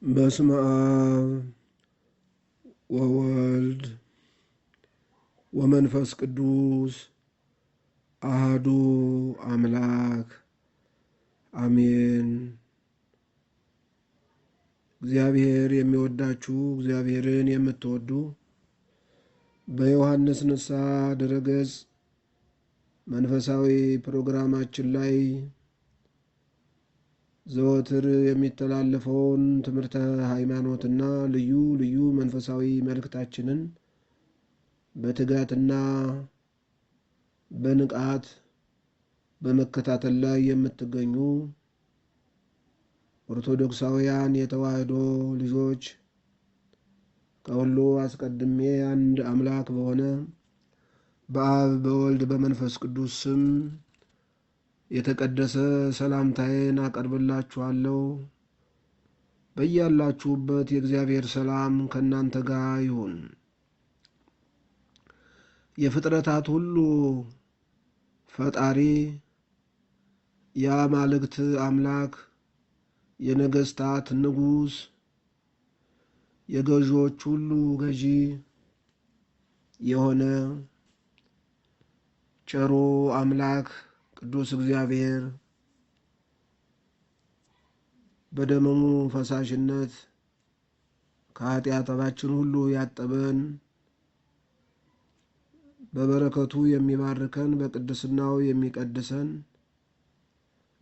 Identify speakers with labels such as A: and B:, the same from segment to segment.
A: በስመ አብ ወወልድ ወመንፈስ ቅዱስ አሐዱ አምላክ አሜን። እግዚአብሔር የሚወዳችሁ እግዚአብሔርን የምትወዱ በዮሐንስ ንስሐ ድረገጽ መንፈሳዊ ፕሮግራማችን ላይ ዘወትር የሚተላለፈውን ትምህርተ ሃይማኖትና ልዩ ልዩ መንፈሳዊ መልእክታችንን በትጋትና በንቃት በመከታተል ላይ የምትገኙ ኦርቶዶክሳውያን የተዋሕዶ ልጆች ከሁሉ አስቀድሜ አንድ አምላክ በሆነ በአብ በወልድ በመንፈስ ቅዱስ ስም የተቀደሰ ሰላምታዬን አቀርብላችኋለሁ። በያላችሁበት የእግዚአብሔር ሰላም ከእናንተ ጋር ይሁን። የፍጥረታት ሁሉ ፈጣሪ የአማልክት አምላክ የነገሥታት ንጉሥ የገዢዎች ሁሉ ገዢ የሆነ ቸሩ አምላክ ቅዱስ እግዚአብሔር በደሙ ፈሳሽነት ከኃጢአታችን ሁሉ ያጠበን በበረከቱ የሚባርከን በቅድስናው የሚቀድሰን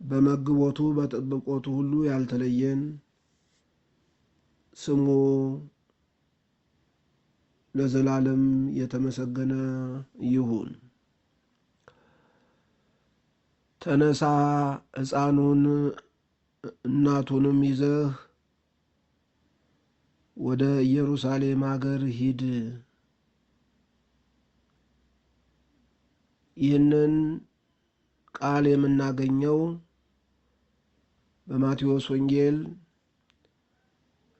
A: በመግቦቱ በጥብቆቱ ሁሉ ያልተለየን ስሙ ለዘላለም የተመሰገነ ይሁን። ተነሳ ሕፃኑን እናቱንም ይዘህ ወደ ኢየሩሳሌም አገር ሂድ። ይህንን ቃል የምናገኘው በማቴዎስ ወንጌል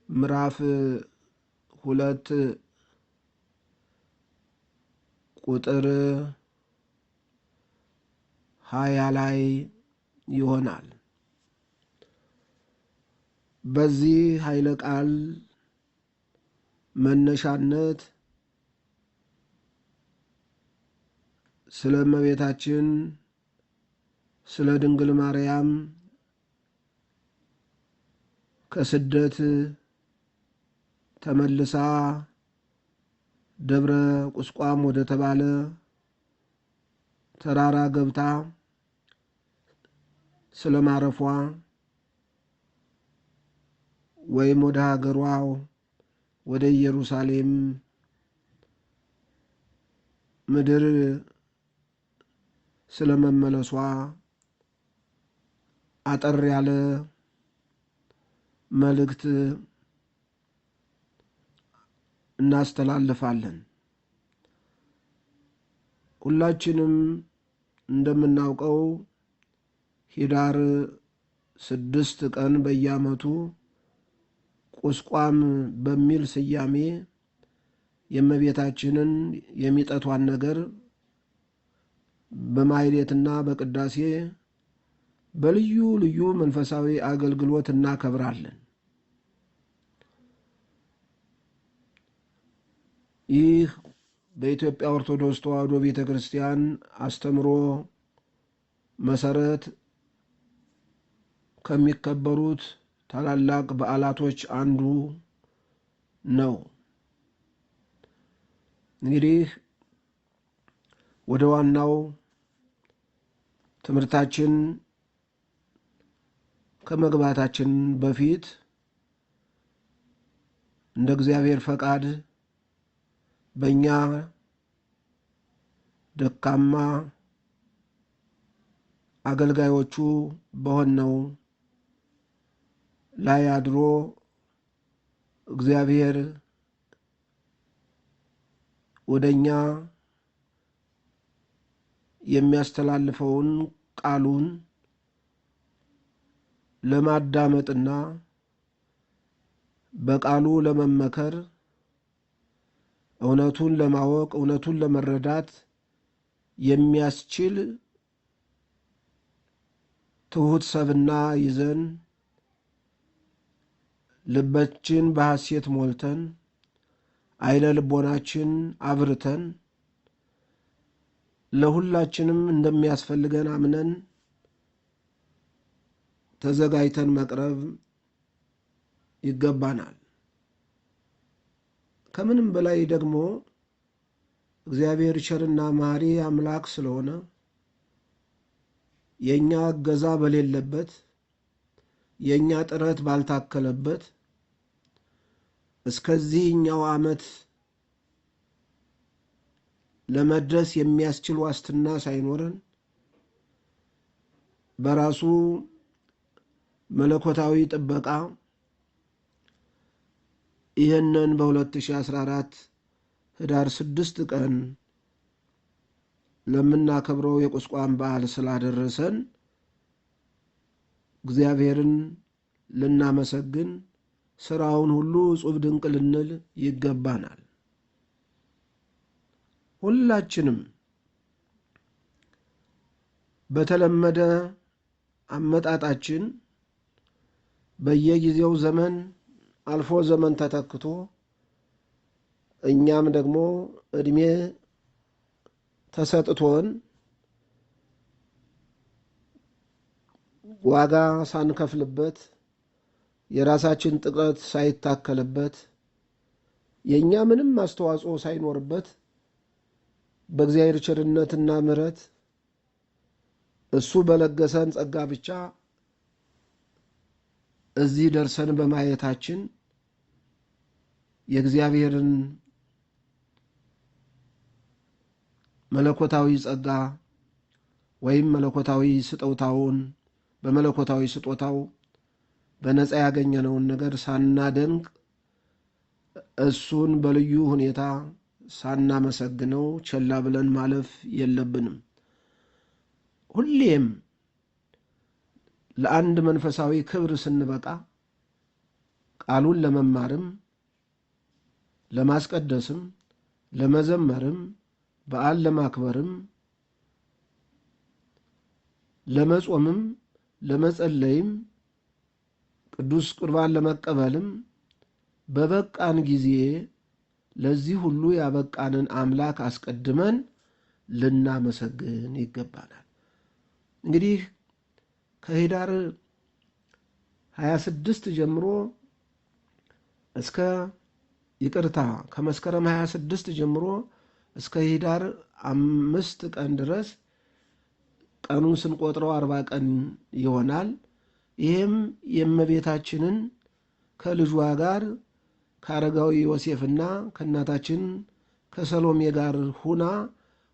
A: ምዕራፍ 2 ቁጥር 20 ላይ ይሆናል። በዚህ ኃይለ ቃል መነሻነት ስለ እመቤታችን ስለ ድንግል ማርያም ከስደት ተመልሳ ደብረ ቁስቋም ወደ ተባለ ተራራ ገብታ ስለ ማረፏ ወይም ወደ ሀገሯ ወደ ኢየሩሳሌም ምድር ስለ መመለሷ አጠር ያለ መልእክት እናስተላልፋለን። ሁላችንም እንደምናውቀው ኅዳር 6 ቀን በየዓመቱ ቁስቋም በሚል ስያሜ የእመቤታችንን የሚጠቷን ነገር በማኅሌትና በቅዳሴ በልዩ ልዩ መንፈሳዊ አገልግሎት እናከብራለን። ይህ በኢትዮጵያ ኦርቶዶክስ ተዋሕዶ ቤተ ክርስቲያን አስተምሮ መሰረት ከሚከበሩት ታላላቅ በዓላቶች አንዱ ነው። እንግዲህ ወደ ዋናው ትምህርታችን ከመግባታችን በፊት እንደ እግዚአብሔር ፈቃድ በእኛ ደካማ አገልጋዮቹ በሆነው ላይ አድሮ እግዚአብሔር ወደኛ የሚያስተላልፈውን ቃሉን ለማዳመጥና በቃሉ ለመመከር እውነቱን ለማወቅ እውነቱን ለመረዳት የሚያስችል ትሑት ሰብእና ይዘን ልባችን በሐሴት ሞልተን አይነ ልቦናችን አብርተን ለሁላችንም እንደሚያስፈልገን አምነን ተዘጋጅተን መቅረብ ይገባናል። ከምንም በላይ ደግሞ እግዚአብሔር ቸርና መሐሪ አምላክ ስለሆነ የኛ እገዛ በሌለበት የኛ ጥረት ባልታከለበት እስከዚህኛው ዓመት ለመድረስ የሚያስችል ዋስትና ሳይኖረን በራሱ መለኮታዊ ጥበቃ ይህንን በ2014 ህዳር 6 ቀን ለምናከብረው የቁስቋም በዓል ስላደረሰን እግዚአብሔርን ልናመሰግን ሥራውን ሁሉ እጹብ ድንቅ ልንል ይገባናል። ሁላችንም በተለመደ አመጣጣችን በየጊዜው ዘመን አልፎ ዘመን ተተክቶ እኛም ደግሞ ዕድሜ ተሰጥቶን ዋጋ ሳንከፍልበት የራሳችን ጥረት ሳይታከልበት የኛ ምንም አስተዋጽኦ ሳይኖርበት በእግዚአብሔር ቸርነትና ምሕረት እሱ በለገሰን ጸጋ ብቻ እዚህ ደርሰን በማየታችን የእግዚአብሔርን መለኮታዊ ጸጋ ወይም መለኮታዊ ስጦታውን በመለኮታዊ ስጦታው በነፃ ያገኘነውን ነገር ሳናደንቅ እሱን በልዩ ሁኔታ ሳናመሰግነው ቸላ ብለን ማለፍ የለብንም። ሁሌም ለአንድ መንፈሳዊ ክብር ስንበቃ ቃሉን ለመማርም ለማስቀደስም ለመዘመርም በዓል ለማክበርም ለመጾምም ለመጸለይም ቅዱስ ቁርባን ለመቀበልም በበቃን ጊዜ ለዚህ ሁሉ ያበቃንን አምላክ አስቀድመን ልናመሰግን ይገባናል። እንግዲህ ከህዳር 26 ጀምሮ ከመስከረም 26 ጀምሮ እስከ ህዳር 5 ቀን ድረስ ቀኑን ስንቆጥረው 40 ቀን ይሆናል። ይህም የእመቤታችንን ከልጇ ጋር ከአረጋዊ ዮሴፍና ከእናታችን ከሰሎሜ ጋር ሁና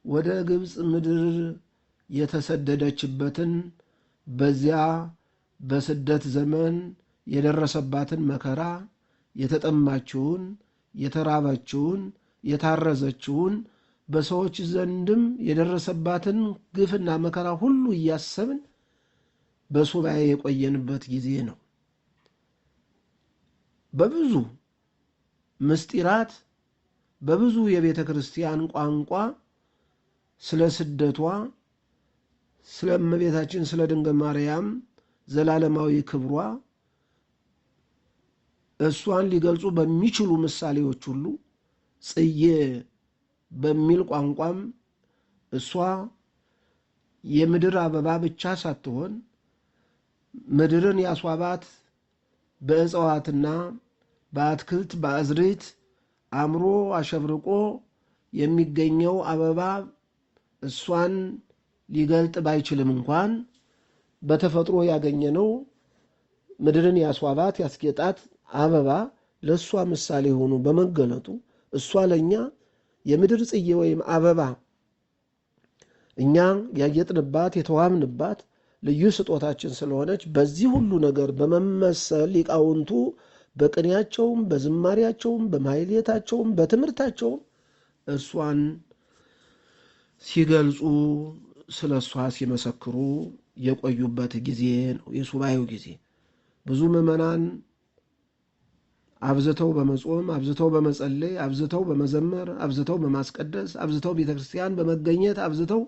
A: ወደ ግብፅ ምድር የተሰደደችበትን በዚያ በስደት ዘመን የደረሰባትን መከራ፣ የተጠማችውን፣ የተራበችውን፣ የታረዘችውን በሰዎች ዘንድም የደረሰባትን ግፍና መከራ ሁሉ እያሰብን በሱባኤ የቆየንበት ጊዜ ነው። በብዙ ምስጢራት በብዙ የቤተ ክርስቲያን ቋንቋ ስለ ስደቷ፣ ስለ እመቤታችን ስለ ድንግል ማርያም ዘላለማዊ ክብሯ እሷን ሊገልጹ በሚችሉ ምሳሌዎች ሁሉ ጽዬ በሚል ቋንቋም እሷ የምድር አበባ ብቻ ሳትሆን ምድርን ያስዋባት በእጽዋትና በአትክልት በአዝርዕት አምሮ አሸብርቆ የሚገኘው አበባ እሷን ሊገልጥ ባይችልም እንኳን በተፈጥሮ ያገኘነው ምድርን ያስዋባት ያስጌጣት አበባ ለእሷ ምሳሌ ሆኖ በመገለጡ እሷ ለእኛ የምድር ጽጌ ወይም አበባ እኛ ያጌጥንባት የተዋብንባት ልዩ ስጦታችን ስለሆነች በዚህ ሁሉ ነገር በመመሰል ሊቃውንቱ በቅኔያቸውም በዝማሪያቸውም በማሕሌታቸውም በትምህርታቸውም እርሷን ሲገልጹ ስለ እሷ ሲመሰክሩ የቆዩበት ጊዜ ነው የሱባኤው ጊዜ። ብዙ ምዕመናን አብዝተው በመጾም አብዝተው በመጸለይ አብዝተው በመዘመር አብዝተው በማስቀደስ አብዝተው ቤተክርስቲያን በመገኘት አብዝተው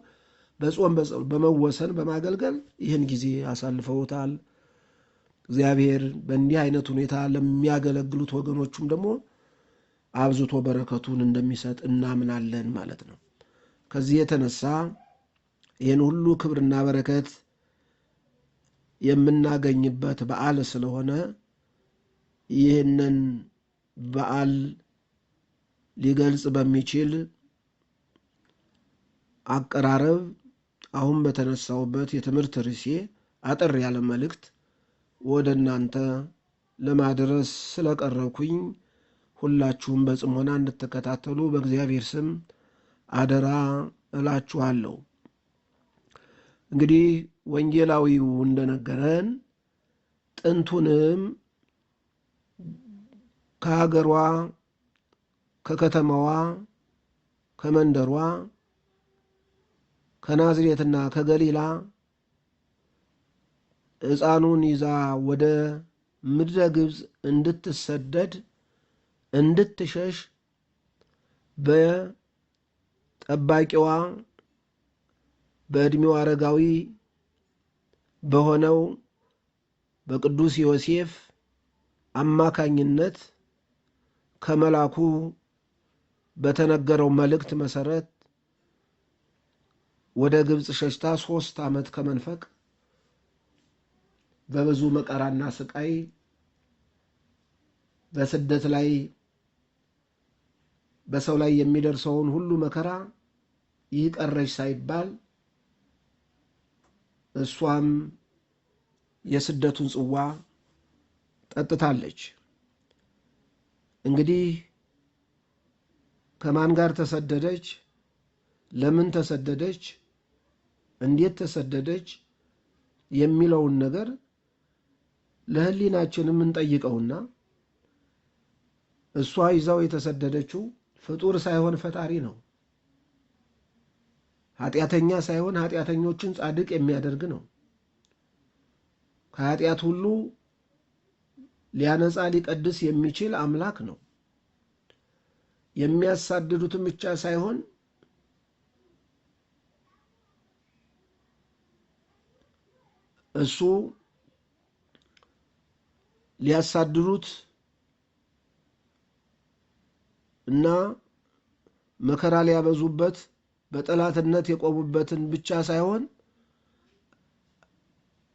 A: በጾም በመወሰን በማገልገል ይህን ጊዜ አሳልፈውታል። እግዚአብሔር በእንዲህ አይነት ሁኔታ ለሚያገለግሉት ወገኖቹም ደግሞ አብዝቶ በረከቱን እንደሚሰጥ እናምናለን ማለት ነው። ከዚህ የተነሳ ይህን ሁሉ ክብርና በረከት የምናገኝበት በዓል ስለሆነ ይህንን በዓል ሊገልጽ በሚችል አቀራረብ አሁን በተነሳውበት የትምህርት ርዕሴ አጠር ያለ መልእክት ወደ እናንተ ለማድረስ ስለቀረብኩኝ ሁላችሁም በጽሞና እንድትከታተሉ በእግዚአብሔር ስም አደራ እላችኋለሁ። እንግዲህ ወንጌላዊው እንደነገረን ጥንቱንም ከሀገሯ፣ ከከተማዋ፣ ከመንደሯ፣ ከናዝሬትና ከገሊላ ሕፃኑን ይዛ ወደ ምድረ ግብፅ እንድትሰደድ እንድትሸሽ በጠባቂዋ በዕድሜው አረጋዊ በሆነው በቅዱስ ዮሴፍ አማካኝነት ከመላኩ በተነገረው መልእክት መሰረት ወደ ግብፅ ሸሽታ 3 ዓመት ከመንፈቅ በብዙ መከራና ስቃይ በስደት ላይ በሰው ላይ የሚደርሰውን ሁሉ መከራ ይቀረሽ ሳይባል እሷም የስደቱን ጽዋ ጠጥታለች። እንግዲህ ከማን ጋር ተሰደደች? ለምን ተሰደደች? እንዴት ተሰደደች? የሚለውን ነገር ለሕሊናችንም እንጠይቀውና እሷ ይዛው የተሰደደችው ፍጡር ሳይሆን ፈጣሪ ነው። ኃጢአተኛ ሳይሆን ኃጢአተኞችን ጻድቅ የሚያደርግ ነው። ከኃጢአት ሁሉ ሊያነጻ ሊቀድስ የሚችል አምላክ ነው። የሚያሳድዱትን ብቻ ሳይሆን እሱ ሊያሳድዱት እና መከራ ሊያበዙበት በጠላትነት የቆሙበትን ብቻ ሳይሆን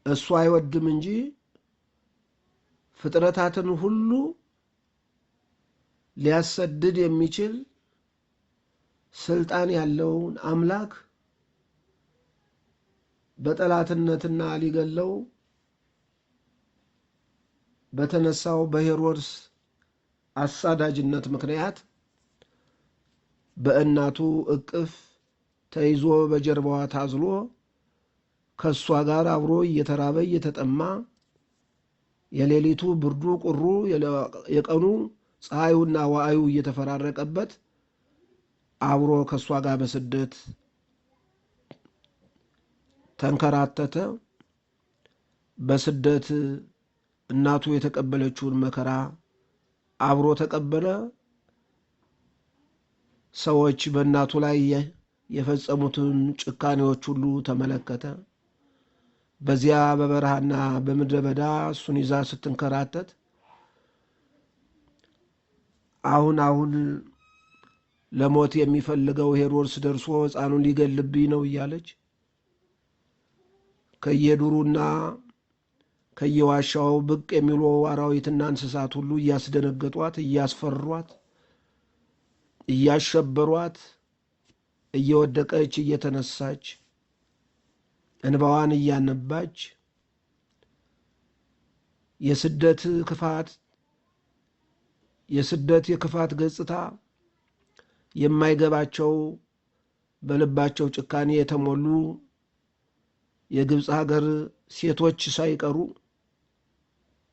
A: እሱ አይወድም እንጂ ፍጥረታትን ሁሉ ሊያሰድድ የሚችል ስልጣን ያለውን አምላክ በጠላትነትና ሊገለው በተነሳው በሄሮድስ አሳዳጅነት ምክንያት በእናቱ እቅፍ ተይዞ በጀርባዋ ታዝሎ ከሷ ጋር አብሮ እየተራበ እየተጠማ የሌሊቱ ብርዱ ቁሩ የቀኑ ፀሐዩና ዋአዩ እየተፈራረቀበት አብሮ ከሷ ጋር በስደት ተንከራተተ። በስደት እናቱ የተቀበለችውን መከራ አብሮ ተቀበለ። ሰዎች በእናቱ ላይ የፈጸሙትን ጭካኔዎች ሁሉ ተመለከተ። በዚያ በበረሃና በምድረ በዳ እሱን ይዛ ስትንከራተት አሁን ለሞት የሚፈልገው ሄሮድስ ደርሶ ሕፃኑን ሊገልብኝ ነው እያለች ከየዱሩና ከየዋሻው ብቅ የሚሉ አራዊትና እንስሳት ሁሉ እያስደነገጧት፣ እያስፈሯት፣ እያሸበሯት እየወደቀች እየተነሳች እንባዋን እያነባች የስደት የክፋት ገጽታ የማይገባቸው በልባቸው ጭካኔ የተሞሉ የግብፅ ሀገር ሴቶች ሳይቀሩ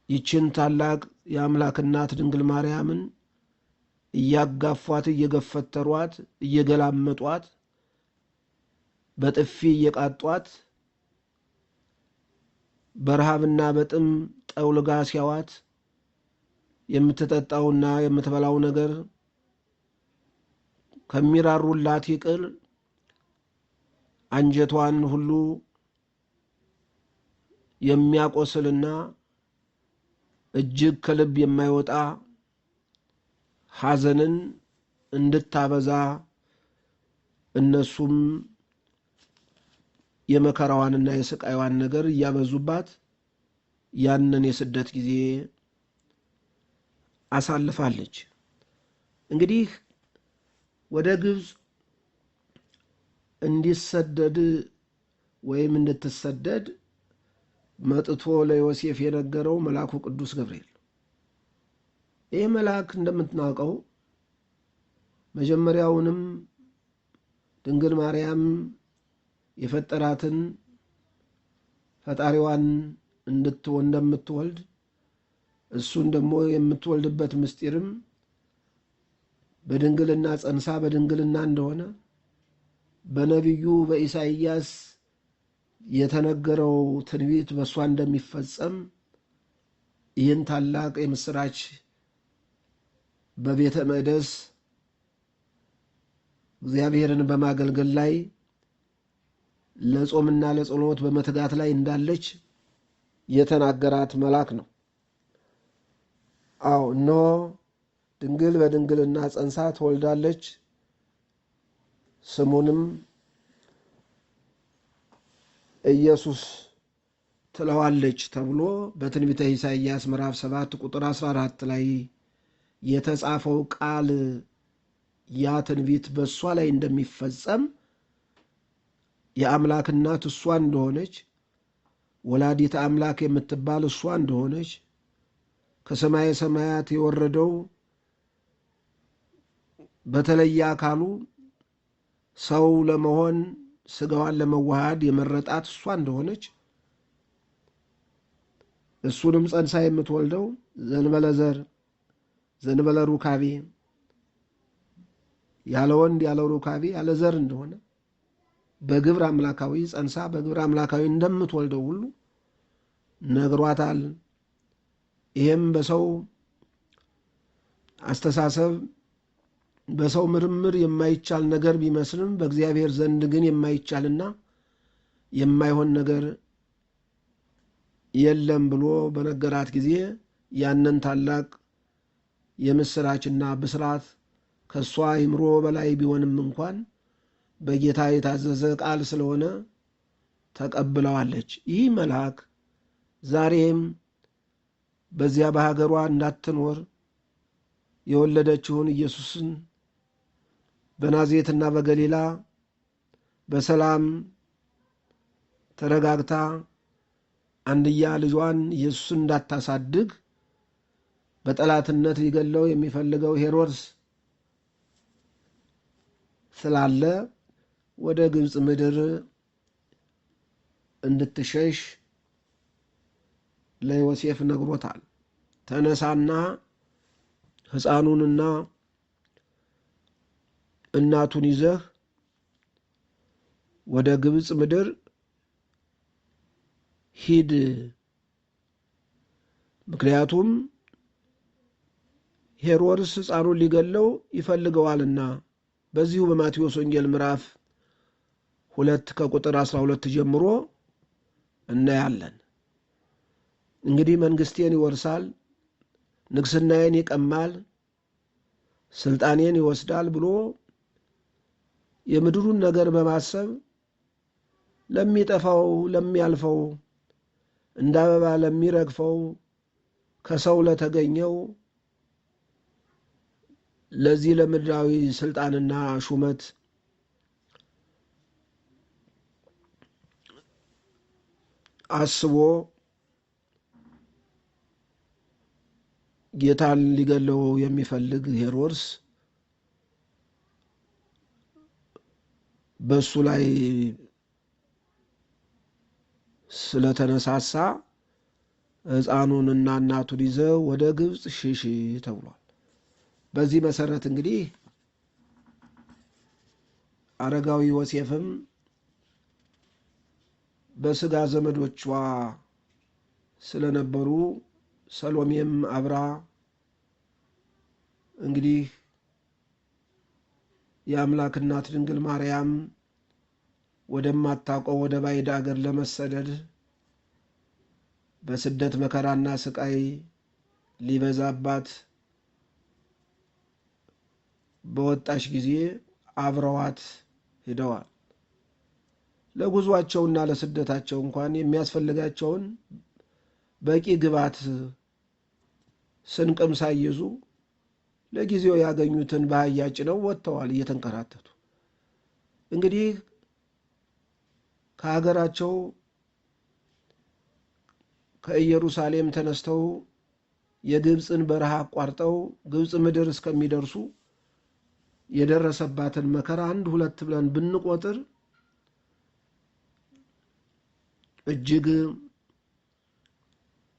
A: ይችን ታላቅ የአምላክ እናት ድንግል ማርያምን እያጋፏት፣ እየገፈተሯት፣ እየገላመጧት፣ በጥፊ እየቃጧት፣ በረሃብና በጥም ጠውልጋ ሲያዋት የምትጠጣውና የምትበላው ነገር ከሚራሩላት ይቅር አንጀቷን ሁሉ የሚያቆስልና እጅግ ከልብ የማይወጣ ሐዘንን እንድታበዛ እነሱም የመከራዋንና የስቃይዋን ነገር እያበዙባት ያንን የስደት ጊዜ አሳልፋለች። እንግዲህ ወደ ግብፅ እንዲሰደድ ወይም እንድትሰደድ መጥቶ ለዮሴፍ የነገረው መልአኩ ቅዱስ ገብርኤል። ይህ መልአክ እንደምትናውቀው መጀመሪያውንም ድንግል ማርያም የፈጠራትን ፈጣሪዋን እንደምትወልድ እሱን ደግሞ የምትወልድበት ምስጢርም በድንግልና ጸንሳ በድንግልና እንደሆነ በነቢዩ በኢሳይያስ የተነገረው ትንቢት በእሷ እንደሚፈጸም ይህን ታላቅ የምስራች በቤተ መቅደስ እግዚአብሔርን በማገልገል ላይ ለጾምና ለጸሎት በመትጋት ላይ እንዳለች የተናገራት መልአክ ነው። አዎ እነሆ ድንግል በድንግልና ጸንሳ ትወልዳለች፣ ስሙንም ኢየሱስ ትለዋለች ተብሎ በትንቢተ ኢሳይያስ ምዕራፍ 7 ቁጥር 14 ላይ የተጻፈው ቃል ያ ትንቢት በእሷ ላይ እንደሚፈጸም የአምላክ እናት እሷ እንደሆነች ወላዲተ አምላክ የምትባል እሷ እንደሆነች ከሰማየ ሰማያት የወረደው በተለየ አካሉ ሰው ለመሆን ሥጋዋን ለመዋሃድ የመረጣት እሷ እንደሆነች እሱንም ጸንሳ የምትወልደው ዘንበለ ዘር ዘንበለ ሩካቤ ያለ ወንድ ያለ ሩካቤ ያለ ዘር እንደሆነ በግብር አምላካዊ ጸንሳ በግብር አምላካዊ እንደምትወልደው ሁሉ ነግሯታል። ይህም በሰው አስተሳሰብ በሰው ምርምር የማይቻል ነገር ቢመስልም በእግዚአብሔር ዘንድ ግን የማይቻልና የማይሆን ነገር የለም ብሎ በነገራት ጊዜ ያንን ታላቅ የምስራችና ብስራት ከሷ አእምሮ በላይ ቢሆንም እንኳን በጌታ የታዘዘ ቃል ስለሆነ ተቀብለዋለች። ይህ መልአክ ዛሬም በዚያ በሀገሯ እንዳትኖር የወለደችውን ኢየሱስን በናዝሬትና በገሊላ በሰላም ተረጋግታ አንድያ ልጇን ኢየሱስን እንዳታሳድግ በጠላትነት ሊገለው የሚፈልገው ሄሮድስ ስላለ ወደ ግብፅ ምድር እንድትሸሽ ለዮሴፍ ነግሮታል። ተነሳና ሕፃኑንና እናቱን ይዘህ ወደ ግብፅ ምድር ሂድ፣ ምክንያቱም ሄሮድስ ሕፃኑን ሊገለው ይፈልገዋልና። በዚሁ በማቴዎስ ወንጌል ምዕራፍ 2 ከቁጥር 12 ጀምሮ እናያለን። እንግዲህ መንግስቴን ይወርሳል፣ ንግስናዬን ይቀማል፣ ስልጣኔን ይወስዳል ብሎ የምድሩን ነገር በማሰብ ለሚጠፋው ለሚያልፈው እንደ አበባ ለሚረግፈው ከሰው ለተገኘው ለዚህ ለምድራዊ ስልጣንና ሹመት አስቦ ጌታን ሊገለው የሚፈልግ ሄሮድስ በሱ ላይ ስለተነሳሳ ሕፃኑንና እናቱን ይዘው ወደ ግብፅ ሽሽ ተብሏል። በዚህ መሰረት እንግዲህ አረጋዊ ዮሴፍም በስጋ ዘመዶቿ ስለነበሩ ሰሎሜም አብራ እንግዲህ የአምላክ እናት ድንግል ማርያም ወደማታውቀው ወደ ባዕድ አገር ለመሰደድ በስደት መከራና ስቃይ ሊበዛባት በወጣች ጊዜ አብረዋት ሄደዋል። ለጉዟቸውና ለስደታቸው እንኳን የሚያስፈልጋቸውን በቂ ግብዓት ስንቅም ሳይይዙ ለጊዜው ያገኙትን በአህያ ጭነው ወጥተዋል እየተንከራተቱ። እንግዲህ ከሀገራቸው ከኢየሩሳሌም ተነስተው የግብፅን በረሃ አቋርጠው ግብፅ ምድር እስከሚደርሱ የደረሰባትን መከራ አንድ ሁለት ብለን ብንቆጥር እጅግ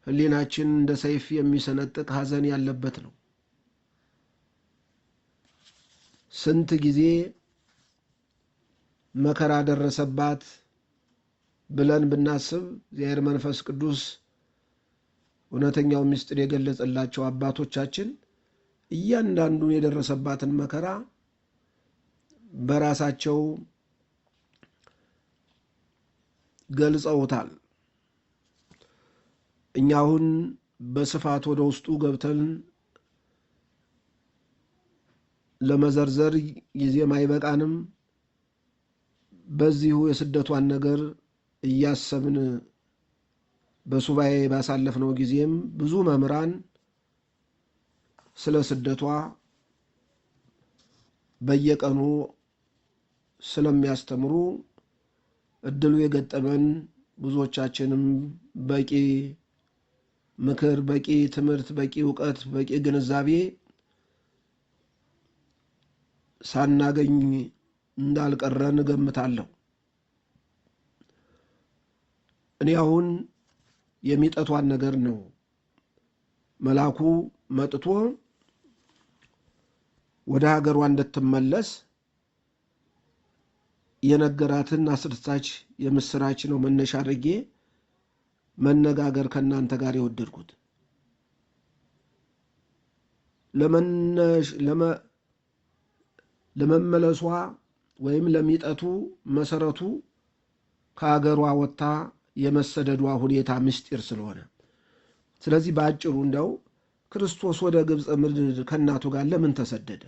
A: ሕሊናችን እንደ ሰይፍ የሚሰነጥቅ ሐዘን ያለበት ነው። ስንት ጊዜ መከራ ደረሰባት ብለን ብናስብ እግዚአብሔር መንፈስ ቅዱስ እውነተኛው ምስጢር የገለጸላቸው አባቶቻችን እያንዳንዱን የደረሰባትን መከራ በራሳቸው ገልጸውታል። እኛ አሁን በስፋት ወደ ውስጡ ገብተን ለመዘርዘር ጊዜም አይበቃንም። በዚሁ የስደቷን ነገር እያሰብን በሱባኤ ባሳለፍነው ጊዜም ብዙ መምህራን ስለ ስደቷ በየቀኑ ስለሚያስተምሩ እድሉ የገጠመን ብዙዎቻችንም በቂ ምክር፣ በቂ ትምህርት፣ በቂ እውቀት፣ በቂ ግንዛቤ ሳናገኝ እንዳልቀረን እገምታለሁ። እኔ አሁን የሚጠቷን ነገር ነው መልአኩ መጥቶ ወደ ሀገሯ እንድትመለስ የነገራትን አስደሳች የምስራች ነው መነሻ አድርጌ መነጋገር ከእናንተ ጋር የወደድኩት። ለመመለሷ ወይም ለሚጠቱ መሰረቱ ከሀገሯ ወጥታ የመሰደዷ ሁኔታ ምስጢር ስለሆነ፣ ስለዚህ በአጭሩ እንደው ክርስቶስ ወደ ግብፅ ምድር ከእናቱ ጋር ለምን ተሰደደ?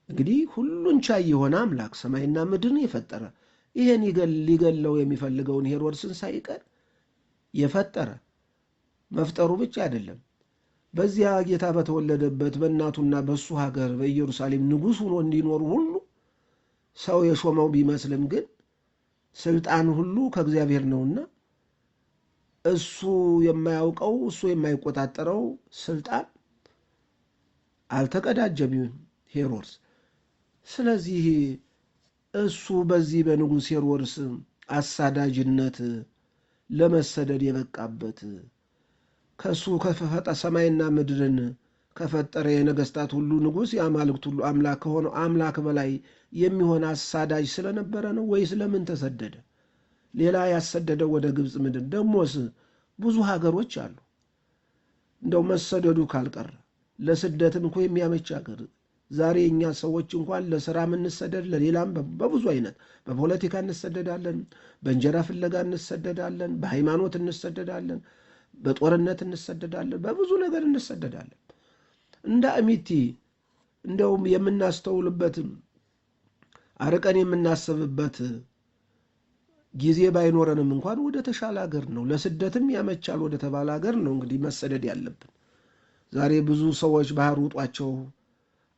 A: እንግዲህ ሁሉን ቻይ የሆነ አምላክ ሰማይና ምድርን የፈጠረ ይሄን ሊገለው የሚፈልገውን ሄሮድስን ሳይቀር የፈጠረ መፍጠሩ ብቻ አይደለም፣ በዚያ ጌታ በተወለደበት በእናቱና በሱ ሀገር በኢየሩሳሌም ንጉሥ ሆኖ እንዲኖሩ ሁሉ ሰው የሾመው ቢመስልም ግን ስልጣን ሁሉ ከእግዚአብሔር ነውና እሱ የማያውቀው እሱ የማይቆጣጠረው ስልጣን አልተቀዳጀም ሄሮድስ። ስለዚህ እሱ በዚህ በንጉሥ ሄሮድስ አሳዳጅነት ለመሰደድ የበቃበት ከእሱ ሰማይና ምድርን ከፈጠረ የነገስታት ሁሉ ንጉሥ የአማልክት ሁሉ አምላክ ከሆነው አምላክ በላይ የሚሆን አሳዳጅ ስለነበረ ነው ወይስ ለምን ተሰደደ? ሌላ ያሰደደው ወደ ግብፅ ምድር ደሞስ ብዙ ሀገሮች አሉ። እንደው መሰደዱ ካልቀረ ለስደትም እኮ የሚያመች ሀገር ዛሬ እኛ ሰዎች እንኳን ለስራ እንሰደድ፣ ለሌላም በብዙ አይነት በፖለቲካ እንሰደዳለን፣ በእንጀራ ፍለጋ እንሰደዳለን፣ በሃይማኖት እንሰደዳለን፣ በጦርነት እንሰደዳለን፣ በብዙ ነገር እንሰደዳለን። እንደ አሚቲ እንደውም የምናስተውልበትም አርቀን የምናስብበት ጊዜ ባይኖረንም እንኳን ወደ ተሻለ ሀገር ነው ለስደትም ያመቻል ወደ ተባለ ሀገር ነው እንግዲህ መሰደድ ያለብን። ዛሬ ብዙ ሰዎች ባህር ውጧቸው፣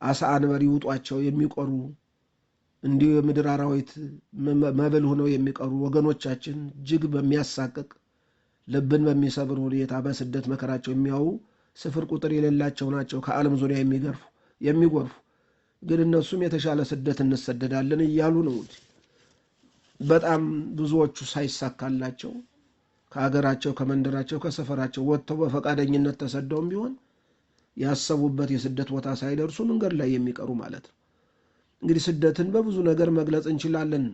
A: አሳ አንበሪ ውጧቸው የሚቀሩ እንዲሁ የምድር አራዊት መብል ሆነው የሚቀሩ ወገኖቻችን እጅግ በሚያሳቅቅ ልብን በሚሰብር ሁኔታ በስደት መከራቸው የሚያዩ ስፍር ቁጥር የሌላቸው ናቸው። ከዓለም ዙሪያ የሚጎርፉ ግን እነሱም የተሻለ ስደት እንሰደዳለን እያሉ ነው። በጣም ብዙዎቹ ሳይሳካላቸው ከሀገራቸው ከመንደራቸው ከሰፈራቸው ወጥተው በፈቃደኝነት ተሰደውም ቢሆን ያሰቡበት የስደት ቦታ ሳይደርሱ መንገድ ላይ የሚቀሩ ማለት ነው። እንግዲህ ስደትን በብዙ ነገር መግለጽ እንችላለን።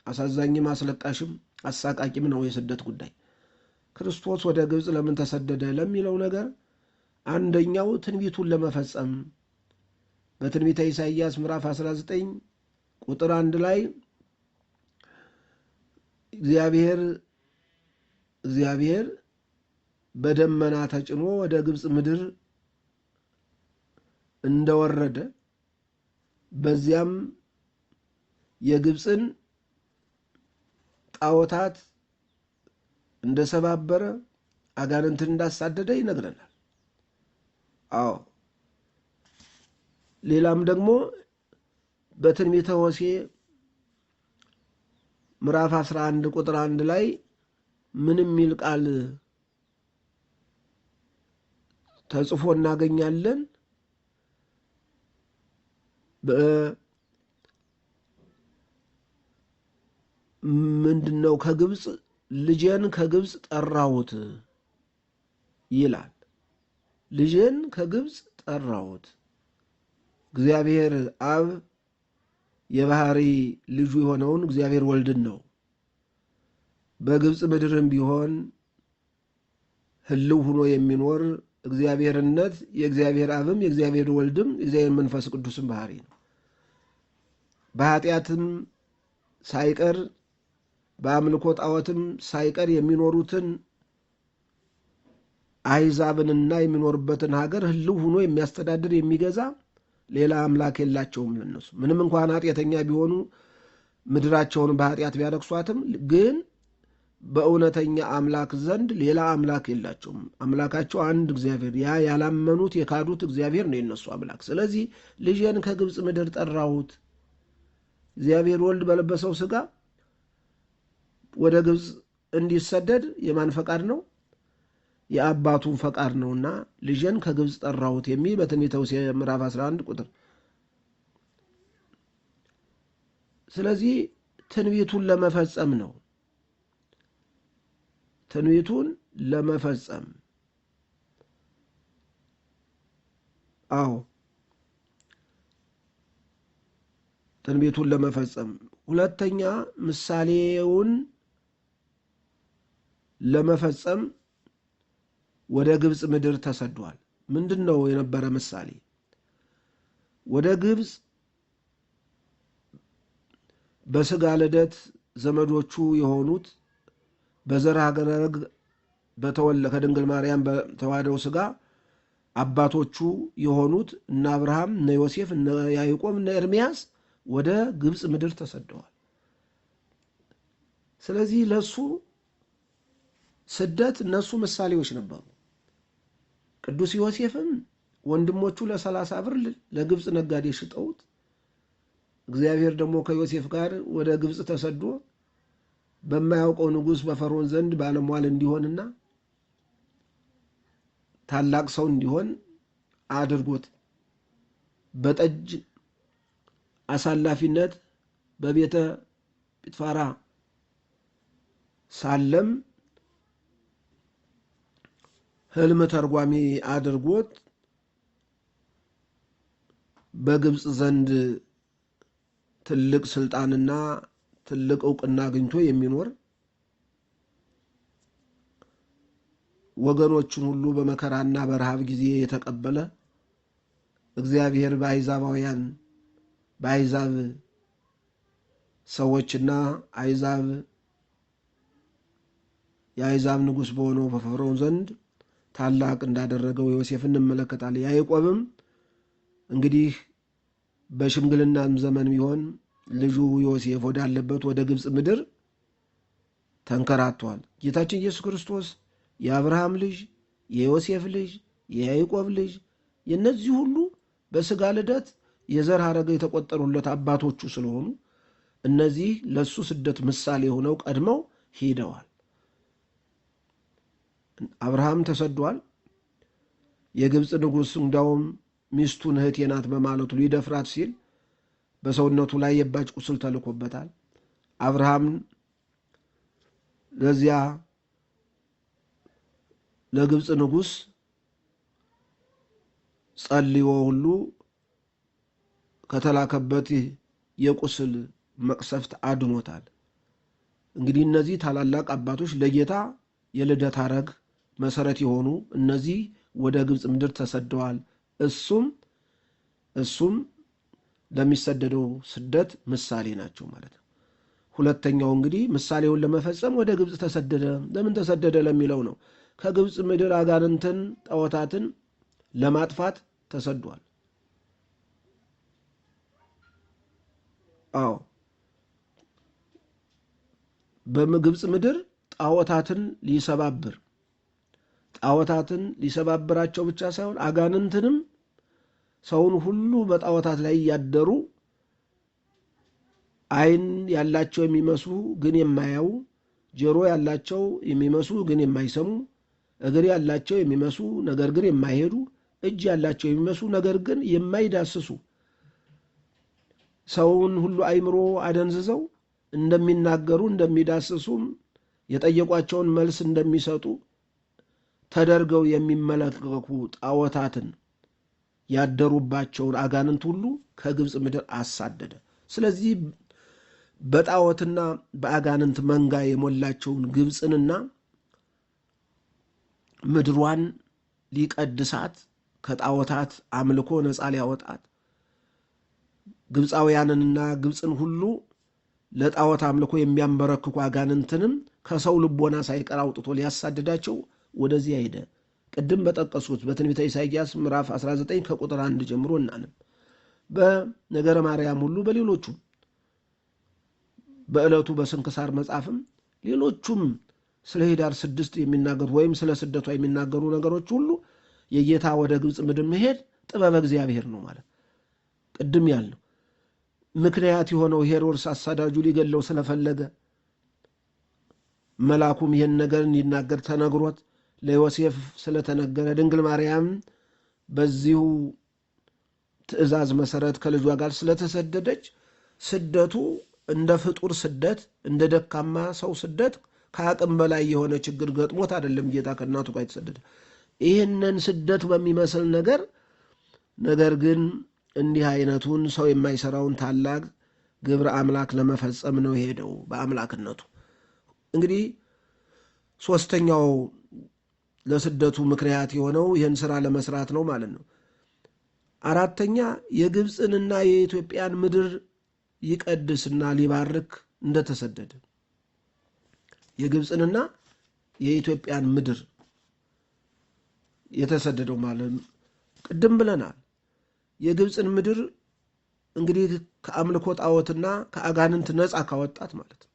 A: አሳዛኝም አስለቃሽም አሳቃቂም ነው የስደት ጉዳይ። ክርስቶስ ወደ ግብፅ ለምን ተሰደደ ለሚለው ነገር አንደኛው ትንቢቱን ለመፈጸም በትንቢተ ኢሳይያስ ምዕራፍ 19 ቁጥር 1 ላይ እግዚአብሔር በደመና ተጭኖ ወደ ግብፅ ምድር እንደወረደ በዚያም የግብፅን ጣዖታት እንደሰባበረ አጋንንትን እንዳሳደደ ይነግረናል። አዎ ሌላም ደግሞ በትንቢተ ሆሴዕ ምዕራፍ 11 ቁጥር 1 ላይ ምን የሚል ቃል ተጽፎ እናገኛለን? ምንድነው? ከግብፅ ልጄን ከግብፅ ጠራሁት ይላል። ልጄን ከግብፅ ጠራሁት። እግዚአብሔር አብ የባህሪ ልጁ የሆነውን እግዚአብሔር ወልድን ነው። በግብፅ ምድርም ቢሆን ህልው ሆኖ የሚኖር እግዚአብሔርነት የእግዚአብሔር አብም የእግዚአብሔር ወልድም የእግዚአብሔር መንፈስ ቅዱስም ባህሪ ነው። በኃጢአትም ሳይቀር በአምልኮ ጣዖትም ሳይቀር የሚኖሩትን አሕዛብንና የሚኖርበትን ሀገር ህልው ሆኖ የሚያስተዳድር የሚገዛ ሌላ አምላክ የላቸውም። ለነሱ ምንም እንኳን ኃጢአተኛ ቢሆኑ ምድራቸውን በኃጢአት ቢያረክሷትም ግን በእውነተኛ አምላክ ዘንድ ሌላ አምላክ የላቸውም። አምላካቸው አንድ እግዚአብሔር፣ ያ ያላመኑት የካዱት እግዚአብሔር ነው የነሱ አምላክ። ስለዚህ ልጄን ከግብፅ ምድር ጠራሁት። እግዚአብሔር ወልድ በለበሰው ሥጋ ወደ ግብፅ እንዲሰደድ የማን ፈቃድ ነው? የአባቱን ፈቃድ ነውና ልጄን ከግብፅ ጠራሁት የሚል በትንቢተ ሆሴዕ ምዕራፍ 11 ቁጥር። ስለዚህ ትንቢቱን ለመፈጸም ነው። ትንቢቱን ለመፈጸም አዎ ትንቢቱን ለመፈጸም። ሁለተኛ ምሳሌውን ለመፈጸም ወደ ግብፅ ምድር ተሰዷል። ምንድን ነው የነበረ ምሳሌ? ወደ ግብፅ በሥጋ ልደት ዘመዶቹ የሆኑት በዘር ሐረግ ከድንግል ማርያም በተዋህደው ሥጋ አባቶቹ የሆኑት እነ አብርሃም፣ እነ ዮሴፍ፣ እነ ያዕቆብ፣ እነ ኤርምያስ ወደ ግብፅ ምድር ተሰደዋል። ስለዚህ ለሱ ስደት እነሱ ምሳሌዎች ነበሩ። ቅዱስ ዮሴፍም ወንድሞቹ ለ30 ብር ለግብፅ ነጋዴ ሽጠውት እግዚአብሔር ደግሞ ከዮሴፍ ጋር ወደ ግብፅ ተሰዶ በማያውቀው ንጉሥ በፈርዖን ዘንድ ባለሟል እንዲሆንና ታላቅ ሰው እንዲሆን አድርጎት በጠጅ አሳላፊነት በቤተ ጲጥፋራ ሳለም ሕልም ተርጓሚ አድርጎት በግብፅ ዘንድ ትልቅ ስልጣንና ትልቅ ዕውቅና አግኝቶ የሚኖር ወገኖቹን ሁሉ በመከራና በረሃብ ጊዜ የተቀበለ እግዚአብሔር በአሕዛብ ሰዎችና የአሕዛብ ንጉሥ በሆነው በፈርዖን ዘንድ ታላቅ እንዳደረገው ዮሴፍ እንመለከታለን። ያዕቆብም እንግዲህ በሽምግልናም ዘመን ቢሆን ልጁ ዮሴፍ ወዳለበት ወደ ግብፅ ምድር ተንከራቷል። ጌታችን ኢየሱስ ክርስቶስ የአብርሃም ልጅ፣ የዮሴፍ ልጅ፣ የያዕቆብ ልጅ የእነዚህ ሁሉ በሥጋ ልደት የዘር ሐረግ የተቆጠሩለት አባቶቹ ስለሆኑ እነዚህ ለሱ ስደት ምሳሌ ሆነው ቀድመው ሄደዋል። አብርሃም ተሰዷል። የግብፅ ንጉሥ እንዳውም ሚስቱን እህቴ ናት በማለቱ ሊደፍራት ሲል በሰውነቱ ላይ የባጭ ቁስል ተልኮበታል። አብርሃም ለዚያ ለግብፅ ንጉሥ ጸልዮ ሁሉ ከተላከበት የቁስል መቅሰፍት አድኖታል። እንግዲህ እነዚህ ታላላቅ አባቶች ለጌታ የልደት ሐረግ መሰረት የሆኑ እነዚህ ወደ ግብፅ ምድር ተሰደዋል። እሱም ለሚሰደደው ስደት ምሳሌ ናቸው ማለት ነው። ሁለተኛው እንግዲህ ምሳሌውን ለመፈጸም ወደ ግብፅ ተሰደደ። ለምን ተሰደደ ለሚለው ነው። ከግብፅ ምድር አጋንንትን ጣዖታትን ለማጥፋት ተሰዷል። አዎ በግብፅ ምድር ጣዖታትን ሊሰባብራቸው ብቻ ሳይሆን አጋንንትንም ሰውን ሁሉ በጣዖታት ላይ እያደሩ ዓይን ያላቸው የሚመስሉ ግን የማያዩ፣ ጆሮ ያላቸው የሚመስሉ ግን የማይሰሙ፣ እግር ያላቸው የሚመስሉ ነገር ግን የማይሄዱ፣ እጅ ያላቸው የሚመስሉ ነገር ግን የማይዳስሱ፣ ሰውን ሁሉ አእምሮ አደንዝዘው እንደሚናገሩ እንደሚዳስሱም የጠየቋቸውን መልስ እንደሚሰጡ ተደርገው የሚመለከቱ ጣዖታትን ያደሩባቸውን አጋንንት ሁሉ ከግብፅ ምድር አሳደደ። ስለዚህ በጣዖትና በአጋንንት መንጋ የሞላቸውን ግብፅንና ምድሯን ሊቀድሳት ከጣዖታት አምልኮ ነፃ ሊያወጣት ግብፃውያንንና ግብፅን ሁሉ ለጣዖት አምልኮ የሚያንበረክኩ አጋንንትንም ከሰው ልቦና ሳይቀር አውጥቶ ሊያሳድዳቸው ወደዚያ ሄደ። ቅድም በጠቀሱት በትንቢተ ኢሳይያስ ምዕራፍ 19 ከቁጥር 1 ጀምሮ እናንም በነገረ ማርያም ሁሉ በሌሎቹም በዕለቱ በስንክሳር መጽሐፍም ሌሎቹም ስለ ኅዳር 6 የሚናገሩ ወይም ስለ ስደቷ የሚናገሩ ነገሮች ሁሉ የጌታ ወደ ግብፅ ምድር መሄድ ጥበበ እግዚአብሔር ነው ማለት ቅድም ያለው ምክንያት የሆነው ሄሮድስ አሳዳጁ ሊገለው ስለፈለገ መልአኩም ይህን ነገር እንዲናገር ተነግሮት ለዮሴፍ ስለተነገረ ድንግል ማርያም በዚሁ ትእዛዝ መሰረት ከልጇ ጋር ስለተሰደደች ስደቱ እንደ ፍጡር ስደት እንደ ደካማ ሰው ስደት ከአቅም በላይ የሆነ ችግር ገጥሞት አይደለም ጌታ ከእናቱ ጋር የተሰደደ ይህንን ስደት በሚመስል ነገር ግን እንዲህ አይነቱን ሰው የማይሰራውን ታላቅ ግብረ አምላክ ለመፈጸም ነው ሄደው በአምላክነቱ። እንግዲህ ሶስተኛው ለስደቱ ምክንያት የሆነው ይህን ስራ ለመስራት ነው ማለት ነው። አራተኛ የግብፅንና የኢትዮጵያን ምድር ይቀድስና ሊባርክ እንደተሰደደ የግብፅንና የኢትዮጵያን ምድር የተሰደደው ማለት ቅድም ብለናል። የግብፅን ምድር እንግዲህ ከአምልኮ ጣዖትና ከአጋንንት ነፃ ካወጣት ማለት ነው።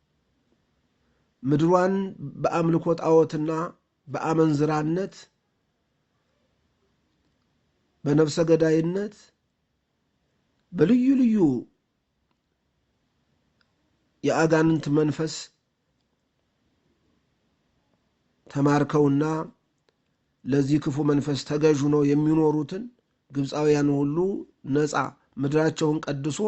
A: ምድሯን በአምልኮ ጣዖትና በአመንዝራነት በነፍሰ ገዳይነት በልዩ ልዩ የአጋንንት መንፈስ ተማርከውና ለዚህ ክፉ መንፈስ ተገዥ ነው የሚኖሩትን ግብፃውያን ሁሉ ነፃ ምድራቸውን ቀድሶ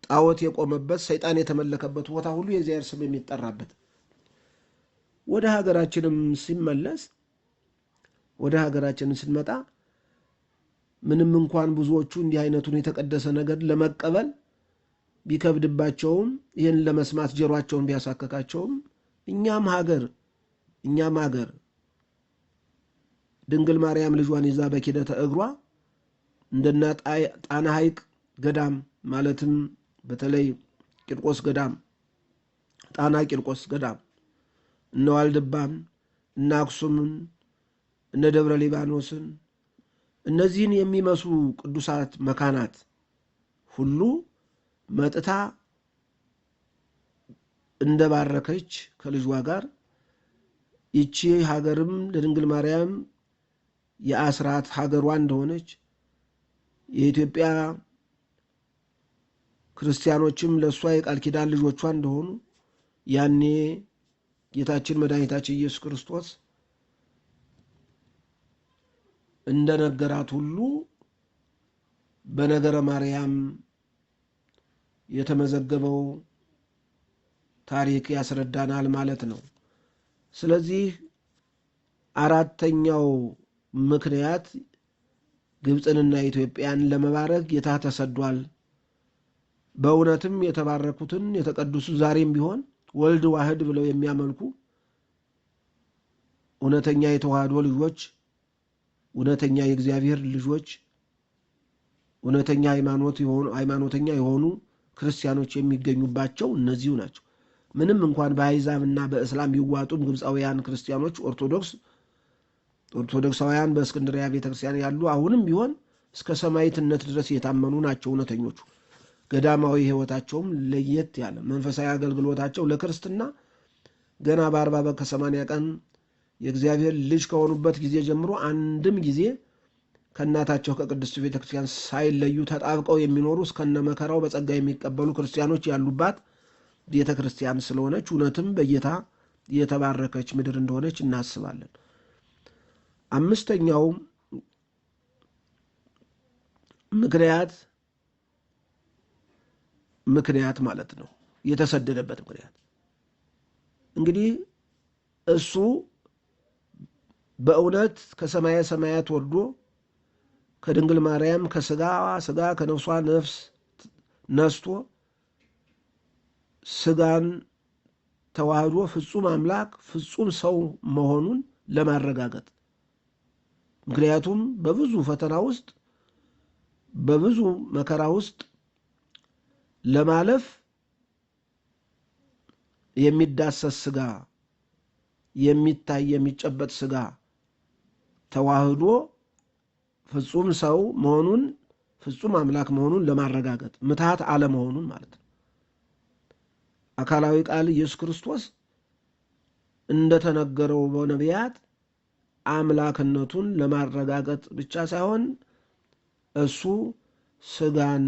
A: ጣዖት የቆመበት ሰይጣን የተመለከበት ቦታ ሁሉ የእግዚአብሔር ስም የሚጠራበት ወደ ሀገራችንም ሲመለስ ወደ ሀገራችንን ስንመጣ ምንም እንኳን ብዙዎቹ እንዲህ አይነቱን የተቀደሰ ነገር ለመቀበል ቢከብድባቸውም ይህን ለመስማት ጆሮአቸውን ቢያሳከካቸውም እኛም ሀገር ድንግል ማርያም ልጇን ይዛ በኪደተ እግሯ እንደና ጣና ሐይቅ ገዳም ማለትም በተለይ ቂርቆስ ገዳም ጣና ቂርቆስ ገዳም እነ ዋልድባን እነ አክሱምን እነ ደብረ ሊባኖስን እነዚህን የሚመስሉ ቅዱሳት መካናት ሁሉ መጥታ እንደባረከች ከልጇ ጋር ይቺ ሀገርም ለድንግል ማርያም የአስራት ሀገሯ እንደሆነች የኢትዮጵያ ክርስቲያኖችም ለእሷ የቃል ኪዳን ልጆቿ እንደሆኑ ያኔ ጌታችን መድኃኒታችን ኢየሱስ ክርስቶስ እንደነገራት ሁሉ በነገረ ማርያም የተመዘገበው ታሪክ ያስረዳናል ማለት ነው። ስለዚህ አራተኛው ምክንያት ግብፅንና ኢትዮጵያን ለመባረክ ጌታ ተሰዷል። በእውነትም የተባረኩትን የተቀደሱ ዛሬም ቢሆን ወልድ ዋህድ ብለው የሚያመልኩ እውነተኛ የተዋህዶ ልጆች፣ እውነተኛ የእግዚአብሔር ልጆች፣ እውነተኛ ሃይማኖተኛ የሆኑ ክርስቲያኖች የሚገኙባቸው እነዚሁ ናቸው። ምንም እንኳን በአሕዛብና በእስላም ቢዋጡም ግብፃውያን ክርስቲያኖች ኦርቶዶክስ ኦርቶዶክሳውያን በእስክንድርያ ቤተክርስቲያን ያሉ አሁንም ቢሆን እስከ ሰማዕትነት ድረስ የታመኑ ናቸው እውነተኞቹ። ገዳማዊ ሕይወታቸውም ለየት ያለ መንፈሳዊ አገልግሎታቸው ለክርስትና ገና በ40 ከ80 ቀን የእግዚአብሔር ልጅ ከሆኑበት ጊዜ ጀምሮ አንድም ጊዜ ከእናታቸው ከቅድስት ቤተክርስቲያን ሳይለዩ ተጣብቀው የሚኖሩ እስከነ መከራው በጸጋ የሚቀበሉ ክርስቲያኖች ያሉባት ቤተክርስቲያን ስለሆነች እውነትም በጌታ የተባረከች ምድር እንደሆነች እናስባለን። አምስተኛው ምክንያት ማለት ነው የተሰደደበት ምክንያት። እንግዲህ እሱ በእውነት ከሰማየ ሰማያት ወርዶ ከድንግል ማርያም ከስጋዋ ስጋ ከነፍሷ ነፍስ ነስቶ ስጋን ተዋህዶ ፍጹም አምላክ ፍጹም ሰው መሆኑን ለማረጋገጥ ምክንያቱም በብዙ ፈተና ውስጥ በብዙ መከራ ውስጥ ለማለፍ የሚዳሰስ ስጋ የሚታይ የሚጨበጥ ስጋ ተዋህዶ ፍጹም ሰው መሆኑን ፍጹም አምላክ መሆኑን ለማረጋገጥ ምትሃት አለመሆኑን ማለት ነው። አካላዊ ቃል ኢየሱስ ክርስቶስ እንደተነገረው በነቢያት አምላክነቱን ለማረጋገጥ ብቻ ሳይሆን እሱ ስጋን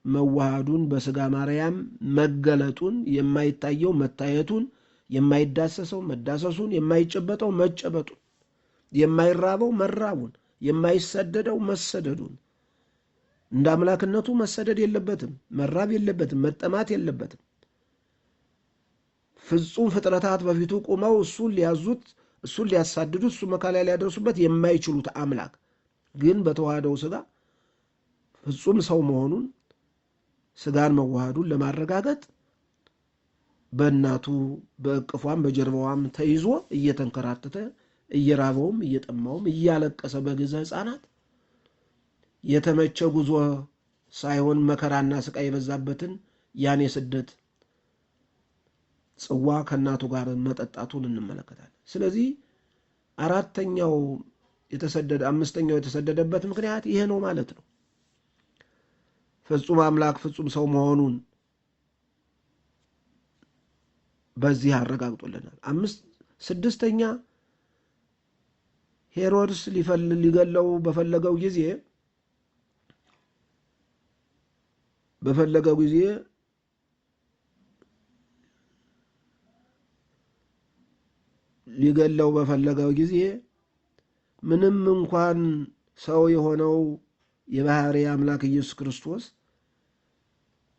A: መዋሃዱን በስጋ ማርያም መገለጡን የማይታየው መታየቱን የማይዳሰሰው መዳሰሱን የማይጨበጠው መጨበጡን የማይራበው መራቡን የማይሰደደው መሰደዱን እንደ አምላክነቱ መሰደድ የለበትም፣ መራብ የለበትም፣ መጠማት የለበትም። ፍጹም ፍጥረታት በፊቱ ቆመው እሱን ሊያዙት እሱን ሊያሳድዱት እሱ መካከል ሊያደርሱበት የማይችሉት አምላክ ግን በተዋህደው ስጋ ፍጹም ሰው መሆኑን ስጋን መዋሃዱን ለማረጋገጥ በእናቱ በእቅፏም በጀርባዋም ተይዞ እየተንከራተተ እየራበውም እየጠማውም እያለቀሰ በግዘ ሕፃናት የተመቸ ጉዞ ሳይሆን መከራና ስቃይ የበዛበትን ያን የስደት ጽዋ ከእናቱ ጋር መጠጣቱን እንመለከታለን። ስለዚህ አምስተኛው የተሰደደበት ምክንያት ይሄ ነው ማለት ነው። ፍጹም አምላክ ፍጹም ሰው መሆኑን በዚህ አረጋግጦልናል። ስድስተኛ ሄሮድስ ሊገለው በፈለገው ጊዜ ምንም እንኳን ሰው የሆነው የባሕርይ አምላክ ኢየሱስ ክርስቶስ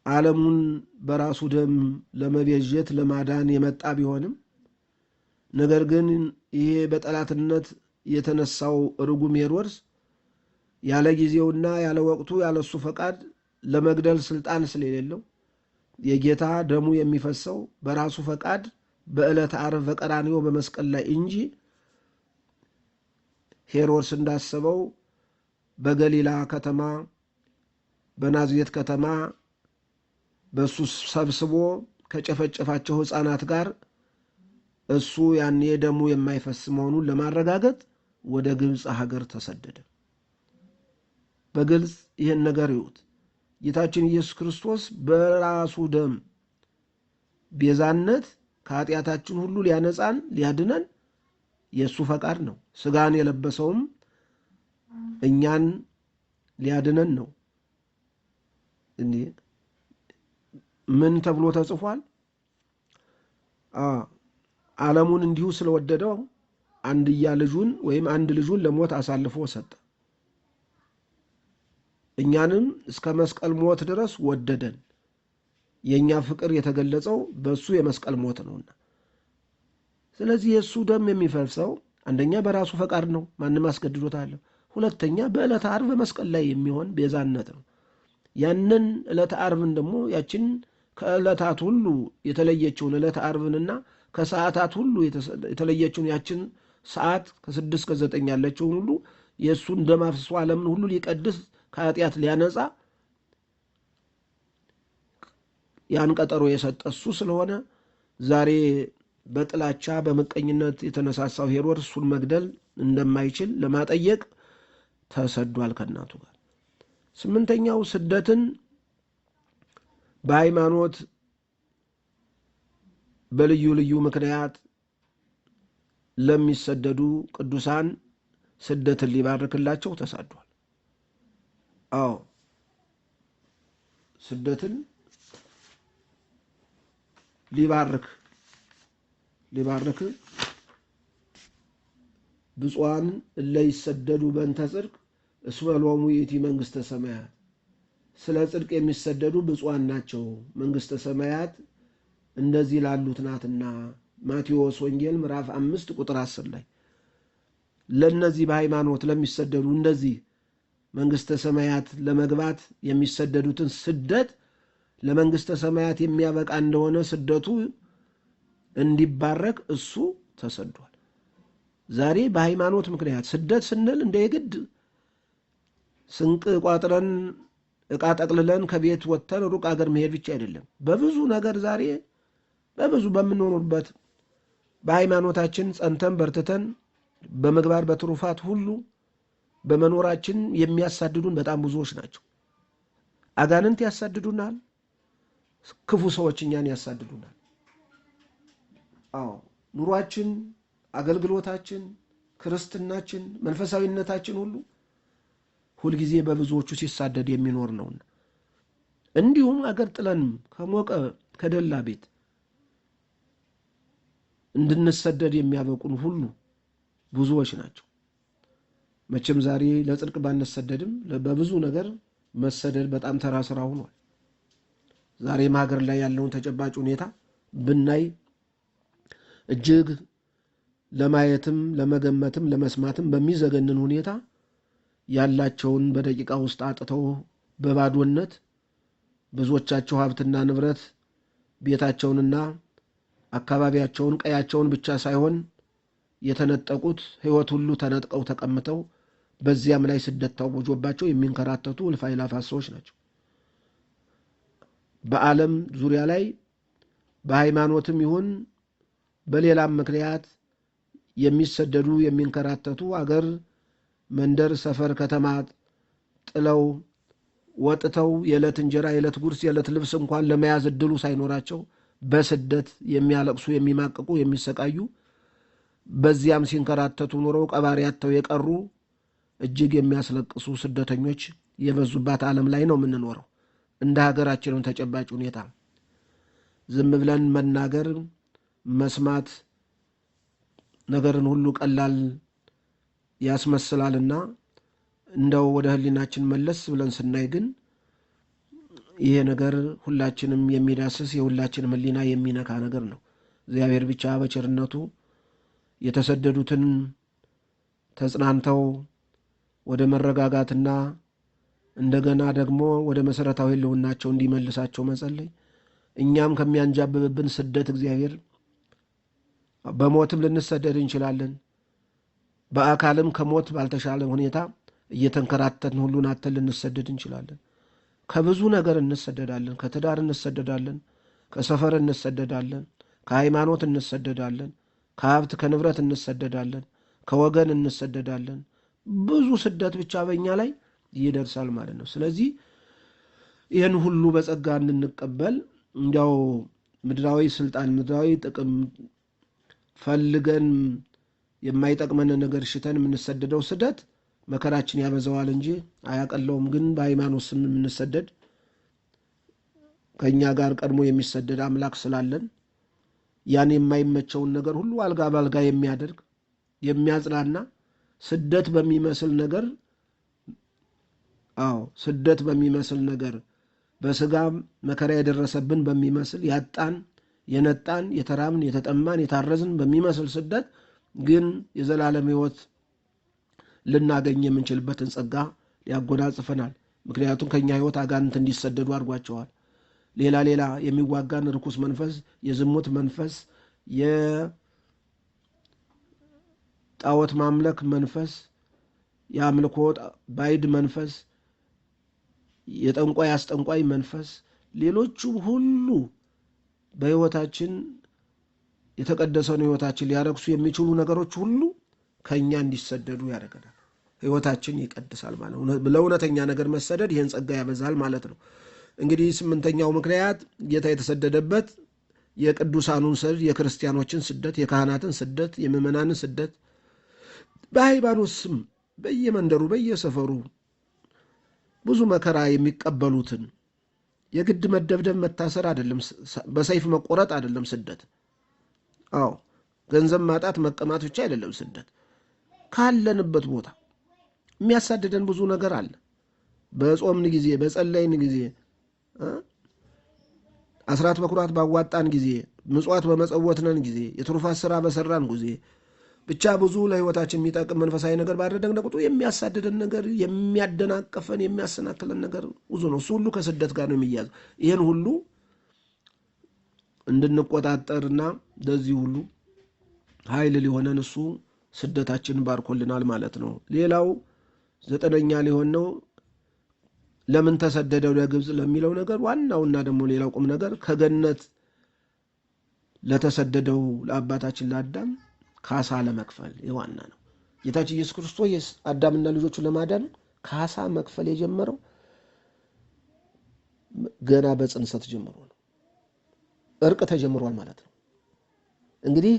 A: ዓለሙን በራሱ ደም ለመቤዠት ለማዳን የመጣ ቢሆንም ነገር ግን ይሄ በጠላትነት የተነሳው ርጉም ሄሮድስ ያለ ጊዜውና ያለ ወቅቱ ያለ እሱ ፈቃድ ለመግደል ስልጣን ስለሌለው የጌታ ደሙ የሚፈሰው በራሱ ፈቃድ በዕለተ ዓርብ በቀራንዮ በመስቀል ላይ እንጂ ሄሮድስ እንዳሰበው በገሊላ ከተማ በናዝሬት ከተማ በእሱ ሰብስቦ ከጨፈጨፋቸው ሕፃናት ጋር እሱ ያኔ ደሙ የማይፈስ መሆኑን ለማረጋገጥ ወደ ግብፅ ሀገር ተሰደደ። በግልጽ ይህን ነገር ይዩት። ጌታችን ኢየሱስ ክርስቶስ በራሱ ደም ቤዛነት ከኃጢአታችን ሁሉ ሊያነጻን ሊያድነን የእሱ ፈቃድ ነው። ስጋን የለበሰውም እኛን ሊያድነን ነው። ምን ተብሎ ተጽፏል? ዓለሙን እንዲሁ ስለወደደው አንድያ ልጁን ወይም አንድ ልጁን ለሞት አሳልፎ ሰጠ። እኛንም እስከ መስቀል ሞት ድረስ ወደደን። የእኛ ፍቅር የተገለጸው በእሱ የመስቀል ሞት ነውና፣ ስለዚህ የእሱ ደም የሚፈሰው አንደኛ በራሱ ፈቃድ ነው፣ ማንም አስገድዶታል። ሁለተኛ በዕለተ ዓርብ በመስቀል ላይ የሚሆን ቤዛነት ነው። ያንን ዕለተ ዓርብን ደግሞ ያችን ከዕለታት ሁሉ የተለየችውን ዕለተ ዓርብንና ከሰዓታት ሁሉ የተለየችውን ያችን ሰዓት ከ6 እስከ 9 ያለችውን ሁሉ የእሱን ደም አፍስሶ ዓለምን ሁሉ ሊቀድስ ከኃጢአት ሊያነጻ ያን ቀጠሮ የሰጠ እሱ ስለሆነ ዛሬ በጥላቻ በመቀኝነት የተነሳሳው ሄሮድስ እሱን መግደል እንደማይችል ለማጠየቅ ተሰዷል ከእናቱ ጋር። 8ኛው ስደትን በሃይማኖት በልዩ ልዩ ምክንያት ለሚሰደዱ ቅዱሳን ስደትን ሊባርክላቸው ተሳዷል። አዎ ስደትን ሊባርክ ብፁዓን እለ ይሰደዱ በእንተ ጽድቅ እስመ ሎሙ ይእቲ መንግሥተ ሰማያት፣ ስለ ጽድቅ የሚሰደዱ ብፁዓን ናቸው መንግሥተ ሰማያት እንደዚህ ላሉት ናትና። ማቴዎስ ወንጌል ምዕራፍ 5 ቁጥር 10 ላይ ለነዚህ በሃይማኖት ለሚሰደዱ እንደዚህ መንግሥተ ሰማያት ለመግባት የሚሰደዱትን ስደት ለመንግሥተ ሰማያት የሚያበቃ እንደሆነ ስደቱ እንዲባረክ እሱ ተሰዷል። ዛሬ በሃይማኖት ምክንያት ስደት ስንል እንደ የግድ ስንቅ ቋጥረን ዕቃ ጠቅልለን ከቤት ወጥተን ሩቅ አገር መሄድ ብቻ አይደለም። በብዙ ነገር ዛሬ በብዙ በምንኖርበት በሃይማኖታችን ጸንተን በርትተን በምግባር በትሩፋት ሁሉ በመኖራችን የሚያሳድዱን በጣም ብዙዎች ናቸው። አጋንንት ያሳድዱናል፣ ክፉ ሰዎች እኛን ያሳድዱናል። አዎ ኑሯችን፣ አገልግሎታችን፣ ክርስትናችን፣ መንፈሳዊነታችን ሁሉ ሁልጊዜ በብዙዎቹ ሲሳደድ የሚኖር ነውና እንዲሁም አገር ጥለን ከሞቀ ከደላ ቤት እንድንሰደድ የሚያበቁን ሁሉ ብዙዎች ናቸው። መቼም ዛሬ ለጽድቅ ባንሰደድም በብዙ ነገር መሰደድ በጣም ተራ ስራ ሆኗል። ዛሬም ሀገር ላይ ያለውን ተጨባጭ ሁኔታ ብናይ እጅግ ለማየትም ለመገመትም ለመስማትም በሚዘገንን ሁኔታ ያላቸውን በደቂቃ ውስጥ አጥተው በባዶነት ብዙዎቻቸው ሀብትና ንብረት ቤታቸውንና አካባቢያቸውን ቀያቸውን ብቻ ሳይሆን የተነጠቁት ሕይወት ሁሉ ተነጥቀው ተቀምጠው በዚያም ላይ ስደት ታውጆባቸው የሚንከራተቱ እልፍ አእላፋት ሰዎች ናቸው። በዓለም ዙሪያ ላይ በሃይማኖትም ይሁን በሌላም ምክንያት የሚሰደዱ የሚንከራተቱ አገር መንደር ሰፈር ከተማ ጥለው ወጥተው የዕለት እንጀራ የዕለት ጉርስ የዕለት ልብስ እንኳን ለመያዝ እድሉ ሳይኖራቸው በስደት የሚያለቅሱ የሚማቅቁ የሚሰቃዩ በዚያም ሲንከራተቱ ኖረው ቀባሪ አጥተው የቀሩ እጅግ የሚያስለቅሱ ስደተኞች የበዙባት ዓለም ላይ ነው የምንኖረው። እንደ ሀገራችንን ተጨባጭ ሁኔታ ዝም ብለን መናገር መስማት ነገርን ሁሉ ቀላል ያስመስላልና እንደው ወደ ሕሊናችን መለስ ብለን ስናይ ግን ይሄ ነገር ሁላችንም የሚዳስስ የሁላችንም ሕሊና የሚነካ ነገር ነው። እግዚአብሔር ብቻ በቸርነቱ የተሰደዱትን ተጽናንተው ወደ መረጋጋትና እንደገና ደግሞ ወደ መሰረታዊ ሕልውናቸው እንዲመልሳቸው መጸለይ፣ እኛም ከሚያንጃብብብን ስደት እግዚአብሔር በሞትም ልንሰደድ እንችላለን። በአካልም ከሞት ባልተሻለ ሁኔታ እየተንከራተትን ሁሉን አተን ልንሰደድ እንችላለን። ከብዙ ነገር እንሰደዳለን። ከትዳር እንሰደዳለን፣ ከሰፈር እንሰደዳለን፣ ከሃይማኖት እንሰደዳለን፣ ከሀብት ከንብረት እንሰደዳለን፣ ከወገን እንሰደዳለን። ብዙ ስደት ብቻ በእኛ ላይ ይደርሳል ማለት ነው። ስለዚህ ይህን ሁሉ በጸጋ እንድንቀበል እንዲያው ምድራዊ ስልጣን ምድራዊ ጥቅም ፈልገን የማይጠቅመን ነገር ሽተን የምንሰደደው ስደት መከራችን ያበዛዋል እንጂ አያቀለውም። ግን በሃይማኖት ስም የምንሰደድ ከእኛ ጋር ቀድሞ የሚሰደድ አምላክ ስላለን ያን የማይመቸውን ነገር ሁሉ አልጋ ባልጋ የሚያደርግ የሚያጽናና ስደት በሚመስል ነገር ስደት በሚመስል ነገር በስጋም መከራ የደረሰብን በሚመስል ያጣን የነጣን የተራብን የተጠማን የታረዝን በሚመስል ስደት ግን የዘላለም ሕይወት ልናገኝ የምንችልበትን ጸጋ ያጎናጽፈናል። ምክንያቱም ከኛ ሕይወት አጋንንት እንዲሰደዱ አድርጓቸዋል። ሌላ የሚዋጋን ርኩስ መንፈስ፣ የዝሙት መንፈስ፣ የጣዖት ማምለክ መንፈስ፣ የአምልኮ ባዕድ መንፈስ፣ የጠንቋይ አስጠንቋይ መንፈስ፣ ሌሎቹም ሁሉ በሕይወታችን የተቀደሰውን ሕይወታችን ሊያረክሱ የሚችሉ ነገሮች ሁሉ ከእኛ እንዲሰደዱ ያደርገናል። ሕይወታችን ይቀድሳል ማለት ነው። ለእውነተኛ ነገር መሰደድ ይህን ጸጋ ያበዛል ማለት ነው። እንግዲህ 8ኛው ምክንያት ጌታ የተሰደደበት የቅዱሳኑን ስደት፣ የክርስቲያኖችን ስደት፣ የካህናትን ስደት፣ የምዕመናንን ስደት በሃይማኖት ስም በየመንደሩ በየሰፈሩ ብዙ መከራ የሚቀበሉትን የግድ መደብደብ መታሰር አይደለም፣ በሰይፍ መቆረጥ አይደለም ስደት። አዎ ገንዘብ ማጣት መቀማት ብቻ አይደለም ስደት። ካለንበት ቦታ የሚያሳድደን ብዙ ነገር አለ። በጾምን ጊዜ፣ በጸለይን ጊዜ፣ አስራት በኩራት ባዋጣን ጊዜ፣ ምጽዋት በመጸወትነን ጊዜ፣ የትሩፋት ስራ በሰራን ጊዜ ብቻ ብዙ ለሕይወታችን የሚጠቅም መንፈሳዊ ነገር ባደረግን ቁጥር የሚያሳድደን ነገር፣ የሚያደናቀፈን፣ የሚያሰናክለን ነገር ብዙ ነው። እሱ ሁሉ ከስደት ጋር ነው የሚያዝ። ይህን ሁሉ እንድንቆጣጠርና ለዚህ ሁሉ ኃይል ሊሆነን እሱ ስደታችንን ባርኮልናል ማለት ነው። ሌላው 9ኛ ሊሆን ነው ለምን ተሰደደ ወደ ግብፅ ለሚለው ነገር ዋናውና ደግሞ ሌላው ቁም ነገር ከገነት ለተሰደደው ለአባታችን ለአዳም ካሳ ለመክፈል የዋና ነው። ጌታችን ኢየሱስ ክርስቶስ አዳምና ልጆቹን ለማዳን ካሳ መክፈል የጀመረው ገና በጽንሰት ጀምሮ ነው። እርቅ ተጀምሯል ማለት ነው። እንግዲህ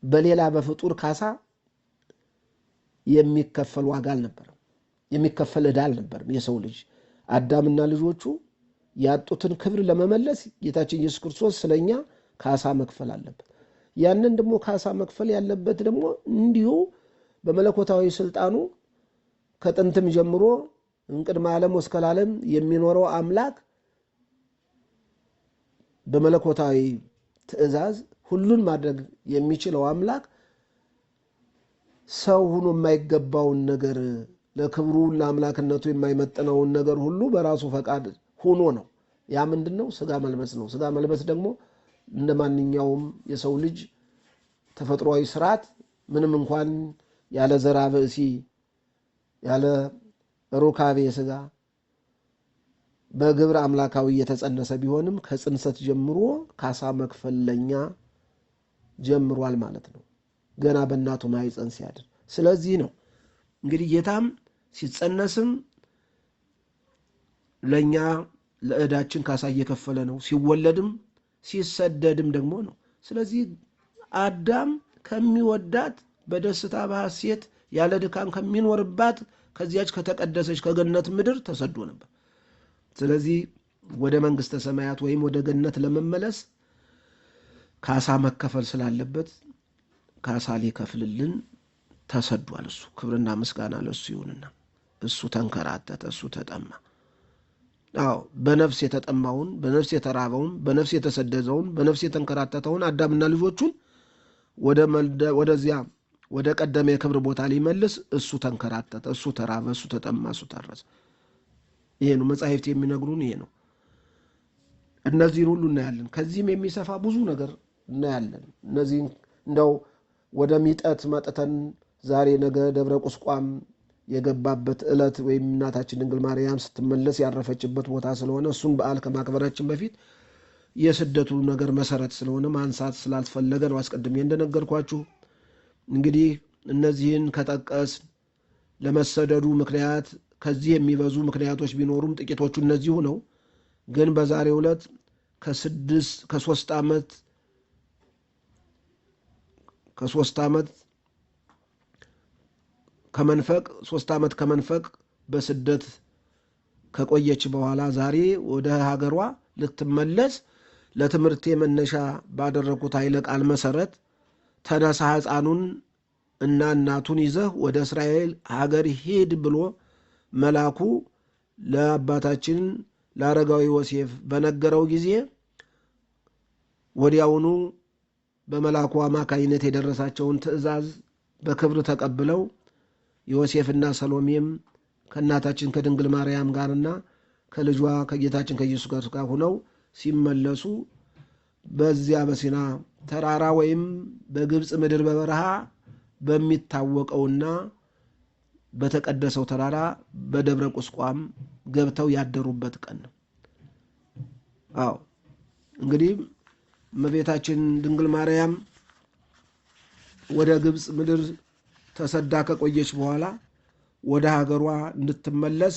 A: በሌላ በፍጡር ካሳ የሚከፈል ዋጋ አልነበረም፣ የሚከፈል ዕዳ አልነበረም። የሰው ልጅ አዳምና ልጆቹ ያጡትን ክብር ለመመለስ ጌታችን ኢየሱስ ክርስቶስ ስለኛ ካሳ መክፈል አለበት። ያንን ደግሞ ካሳ መክፈል ያለበት ደግሞ እንዲሁ በመለኮታዊ ስልጣኑ ከጥንትም ጀምሮ እንቅድመ ዓለም ወእስከ ለዓለም የሚኖረው አምላክ በመለኮታዊ ትእዛዝ ሁሉን ማድረግ የሚችለው አምላክ ሰው ሆኖ የማይገባውን ነገር ለክብሩ ለአምላክነቱ የማይመጥነውን ነገር ሁሉ በራሱ ፈቃድ ሆኖ ነው። ያ ምንድነው? ስጋ መልበስ ነው። ስጋ መልበስ ደግሞ እንደ ማንኛውም የሰው ልጅ ተፈጥሯዊ ስርዓት ምንም እንኳን ያለ ዘራ ብእሲ ያለ ሩካቤ ስጋ በግብር አምላካዊ የተጸነሰ ቢሆንም ከጽንሰት ጀምሮ ካሳ መክፈል ለኛ ጀምሯል ማለት ነው፣ ገና በእናቱ ማኅፀን ሲያድር። ስለዚህ ነው እንግዲህ ጌታም ሲጸነስም ለኛ ለዕዳችን ካሳ እየከፈለ ነው፣ ሲወለድም ሲሰደድም ደግሞ ነው። ስለዚህ አዳም ከሚወዳት በደስታ በሐሴት ያለ ድካም ከሚኖርባት ከዚያች ከተቀደሰች ከገነት ምድር ተሰዶ ነበር። ስለዚህ ወደ መንግሥተ ሰማያት ወይም ወደ ገነት ለመመለስ ካሳ መከፈል ስላለበት ካሳ ሊከፍልልን ተሰዷል። እሱ ክብርና ምስጋና ለእሱ ይሁንና እሱ ተንከራተተ፣ እሱ ተጠማ። አዎ በነፍስ የተጠማውን፣ በነፍስ የተራበውን፣ በነፍስ የተሰደደውን፣ በነፍስ የተንከራተተውን አዳምና ልጆቹን ወደዚያ ወደ ቀደመ የክብር ቦታ ሊመልስ እሱ ተንከራተተ፣ እሱ ተራበ፣ እሱ ተጠማ፣ እሱ ታረሰ። ይሄ ነው መጻሕፍት የሚነግሩን፣ ይሄ ነው። እነዚህን ሁሉ እናያለን። ከዚህም የሚሰፋ ብዙ ነገር እናያለን። እነዚህን እንደው ወደ ሚጠት መጥተን ዛሬ ነገ ደብረ ቁስቋም የገባበት ዕለት ወይም እናታችን ድንግል ማርያም ስትመለስ ያረፈችበት ቦታ ስለሆነ እሱን በዓል ከማክበራችን በፊት የስደቱ ነገር መሰረት ስለሆነ ማንሳት ስላልፈለገ ነው አስቀድሜ እንደነገርኳችሁ። እንግዲህ እነዚህን ከጠቀስ ለመሰደዱ ምክንያት ከዚህ የሚበዙ ምክንያቶች ቢኖሩም ጥቂቶቹ እነዚሁ ነው። ግን በዛሬው ዕለት ከሶስት ዓመት ከመንፈቅ በስደት ከቆየች በኋላ ዛሬ ወደ ሀገሯ ልትመለስ ለትምህርቴ መነሻ ባደረኩት ኃይለ ቃል መሰረት ተነሳ ሕፃኑን እና እናቱን ይዘህ ወደ እስራኤል ሀገር ሂድ ብሎ መልአኩ ለአባታችን ለአረጋዊ ዮሴፍ በነገረው ጊዜ ወዲያውኑ በመልአኩ አማካይነት የደረሳቸውን ትእዛዝ በክብር ተቀብለው ዮሴፍና ሰሎሜም ከእናታችን ከድንግል ማርያም ጋርና ከልጇ ከጌታችን ከኢየሱስ ጋር ሆነው ሲመለሱ በዚያ በሲና ተራራ ወይም በግብፅ ምድር በበረሃ በሚታወቀውና በተቀደሰው ተራራ በደብረ ቁስቋም ገብተው ያደሩበት ቀን ነው። አዎ እንግዲህ እመቤታችን ድንግል ማርያም ወደ ግብፅ ምድር ተሰዳ ከቆየች በኋላ ወደ ሀገሯ እንድትመለስ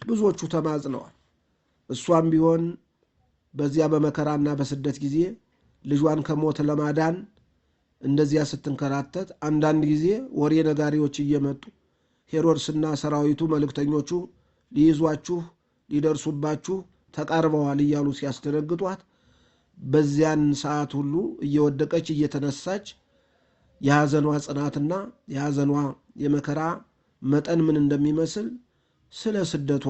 A: ብዙዎቹ ተማጽነዋል። እሷም ቢሆን በዚያ በመከራና በስደት ጊዜ ልጇን ከሞት ለማዳን እንደዚያ ስትንከራተት አንዳንድ ጊዜ ወሬ ነጋሪዎች እየመጡ ሄሮድስና ሰራዊቱ መልእክተኞቹ ሊይዟችሁ ሊደርሱባችሁ ተቃርበዋል እያሉ ሲያስደነግጧት በዚያን ሰዓት ሁሉ እየወደቀች እየተነሳች የሐዘኗ ጽናትና የሐዘኗ የመከራ መጠን ምን እንደሚመስል ስለ ስደቷ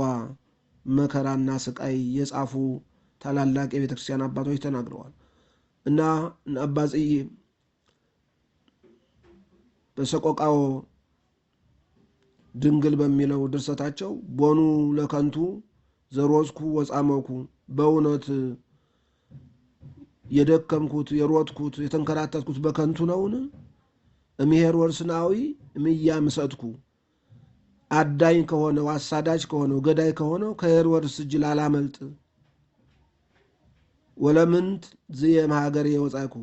A: መከራና ስቃይ የጻፉ ታላላቅ የቤተ ክርስቲያን አባቶች ተናግረዋል እና አባ ጽዬ በሰቆቃወ ድንግል በሚለው ድርሰታቸው ቦኑ ለከንቱ ዘሮዝኩ ወጻመኩ፣ በእውነት የደከምኩት የሮጥኩት የተንከራተትኩት በከንቱ ነውን? እምሄሮድስ ናዊ እምያምሰጥኩ፣ አዳኝ ከሆነው አሳዳጅ ከሆነው ገዳይ ከሆነው ከሄሮድስ እጅ ላላመልጥ፣ ወለምንት ዝየም ሀገር የወጻይኩ፣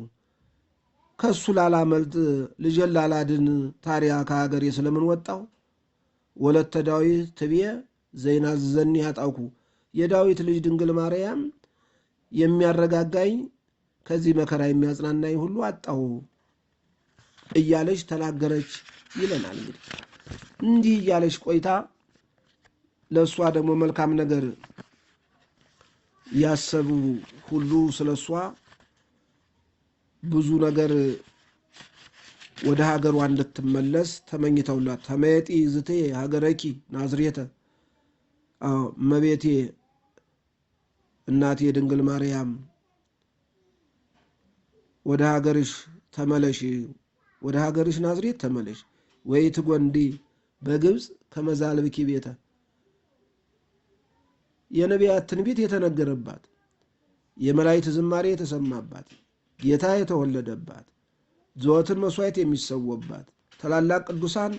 A: ከሱ ላላመልጥ ልጄን ላላድን ታሪያ ከሀገሬ ስለምን ወጣው? ወለተ ዳዊት ትብየ ዘይናዝዘኒ ያጣውኩ፣ የዳዊት ልጅ ድንግል ማርያም የሚያረጋጋኝ ከዚህ መከራ የሚያጽናናኝ ሁሉ አጣሁ እያለች ተናገረች ይለናል። እንዲህ እያለች ቆይታ ለእሷ ደግሞ መልካም ነገር ያሰቡ ሁሉ ስለ እሷ ብዙ ነገር ወደ ሀገሯ እንድትመለስ ተመኝተውላት ተመየጢ ዝቴ ሀገረኪ ናዝሬተ፣ እመቤቴ እናቴ ድንግል ማርያም ወደ ሀገርሽ ተመለሽ፣ ወደ ሀገርሽ ናዝሬት ተመለሽ። ወይ ትጎንዲ በግብፅ ከመዛልብኪ ቤተ፣ የነቢያት ትንቢት የተነገረባት የመላእክት ዝማሬ የተሰማባት ጌታ የተወለደባት ዘወትር መስዋዕት የሚሰወባት ታላላቅ ቅዱሳን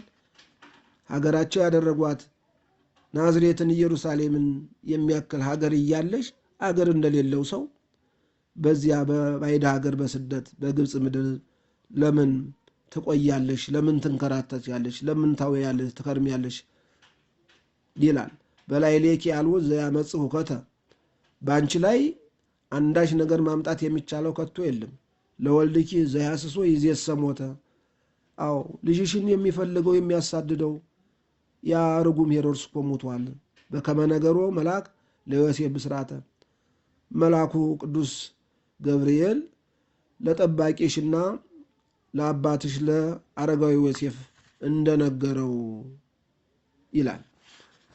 A: ሀገራቸው ያደረጓት ናዝሬትን ኢየሩሳሌምን የሚያክል ሀገር እያለሽ አገር እንደሌለው ሰው በዚያ በባዕድ ሀገር በስደት በግብፅ ምድር ለምን ትቆያለሽ? ለምን ትንከራተቻለሽ? ለምን ታወያለሽ? ትከርሚያለሽ? ይላል። በላዕሌኪ አልቦ ዘያመጽእ ሁከተ፣ በአንቺ ላይ አንዳች ነገር ማምጣት የሚቻለው ከቶ የለም። ለወልድኪ ዘያስሶ ይዜሰ ሞተ፣ አዎ ልጅሽን የሚፈልገው የሚያሳድደው ያ ርጉም ሄሮድስ እኮ ሞቷል። በከመ ነገሮ መልአክ ለዮሴፍ ብስራተ፣ መልአኩ ቅዱስ ገብርኤል ለጠባቂሽና ለአባትሽ ለአረጋዊ ዮሴፍ እንደነገረው ይላል።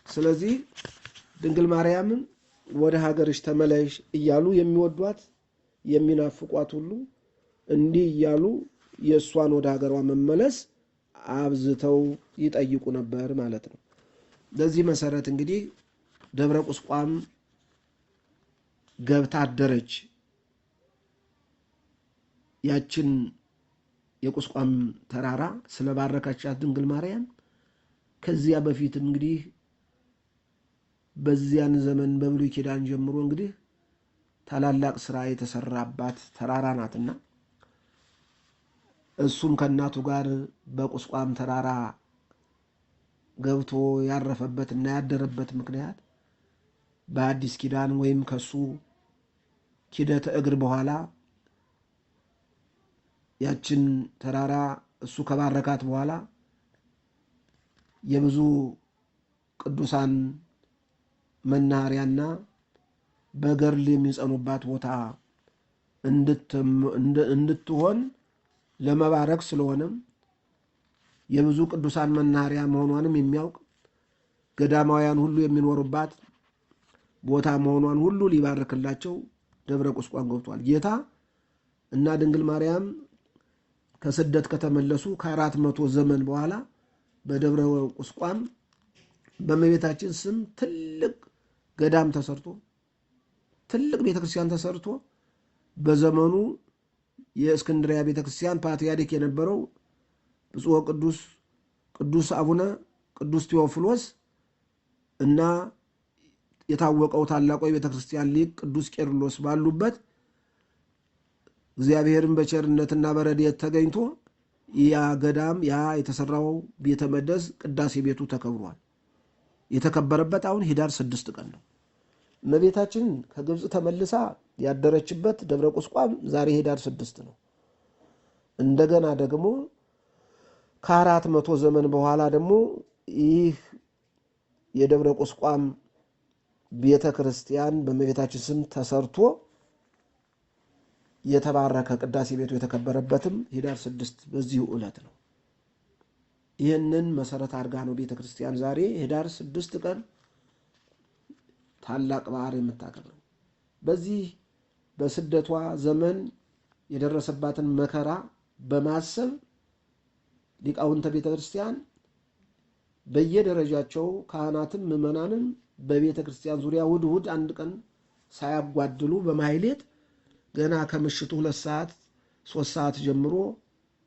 A: ስለዚህ ድንግል ማርያምን ወደ ሀገርሽ ተመለሽ እያሉ የሚወዷት የሚናፍቋት ሁሉ እንዲህ እያሉ የእሷን ወደ ሀገሯ መመለስ አብዝተው ይጠይቁ ነበር ማለት ነው። በዚህ መሰረት እንግዲህ ደብረ ቁስቋም ገብታ አደረች። ያችን የቁስቋም ተራራ ስለባረከቻት ድንግል ማርያም ከዚያ በፊት እንግዲህ በዚያን ዘመን በብሉይ ኪዳን ጀምሮ እንግዲህ ታላላቅ ስራ የተሰራባት ተራራ ናትና እሱም ከእናቱ ጋር በቁስቋም ተራራ ገብቶ ያረፈበትና ያደረበት ምክንያት በአዲስ ኪዳን ወይም ከሱ ኪደተ እግር በኋላ ያችን ተራራ እሱ ከባረካት በኋላ የብዙ ቅዱሳን መናኸሪያና በገድል የሚጸኑባት ቦታ እንድትሆን ለመባረክ ስለሆነም የብዙ ቅዱሳን መናኸሪያ መሆኗንም የሚያውቅ ገዳማውያን ሁሉ የሚኖሩባት ቦታ መሆኗን ሁሉ ሊባርክላቸው ደብረ ቁስቋም ገብቷል። ጌታ እና ድንግል ማርያም ከስደት ከተመለሱ ከ400 ዘመን በኋላ በደብረ ቁስቋም በእመቤታችን ስም ትልቅ ገዳም ተሰርቶ ትልቅ ቤተክርስቲያን ተሰርቶ በዘመኑ የእስክንድሪያ ቤተክርስቲያን ፓትርያርክ የነበረው ብፁዕ ቅዱስ አቡነ ቅዱስ ቴዎፍሎስ እና የታወቀው ታላቁ የቤተክርስቲያን ሊቅ ቅዱስ ቄርሎስ ባሉበት እግዚአብሔርን በቸርነትና በረድኤት ተገኝቶ ያ ገዳም ያ የተሰራው ቤተ መቅደስ ቅዳሴ ቤቱ ተከብሯል። የተከበረበት አሁን ኅዳር 6 ቀን ነው። እመቤታችን ከግብፅ ተመልሳ ያደረችበት ደብረ ቁስቋም ዛሬ ኅዳር 6 ነው። እንደገና ደግሞ ከ400 ዘመን በኋላ ደግሞ ይህ የደብረ ቁስቋም ቤተ ክርስቲያን በእመቤታችን ስም ተሰርቶ የተባረከ ቅዳሴ ቤቱ የተከበረበትም ኅዳር 6 በዚሁ ዕለት ነው። ይህንን መሰረት አድርጋ ነው ቤተ ክርስቲያን ዛሬ ኅዳር 6 ቀን ታላቅ በዓል የምታከብረው። በዚህ በስደቷ ዘመን የደረሰባትን መከራ በማሰብ ሊቃውንተ ቤተ ክርስቲያን በየደረጃቸው ካህናትም ምዕመናንም በቤተ ክርስቲያን ዙሪያ እሑድ እሑድ አንድ ቀን ሳያጓድሉ በማሕሌት ገና ከምሽቱ 2 ሰዓት 3 ሰዓት ጀምሮ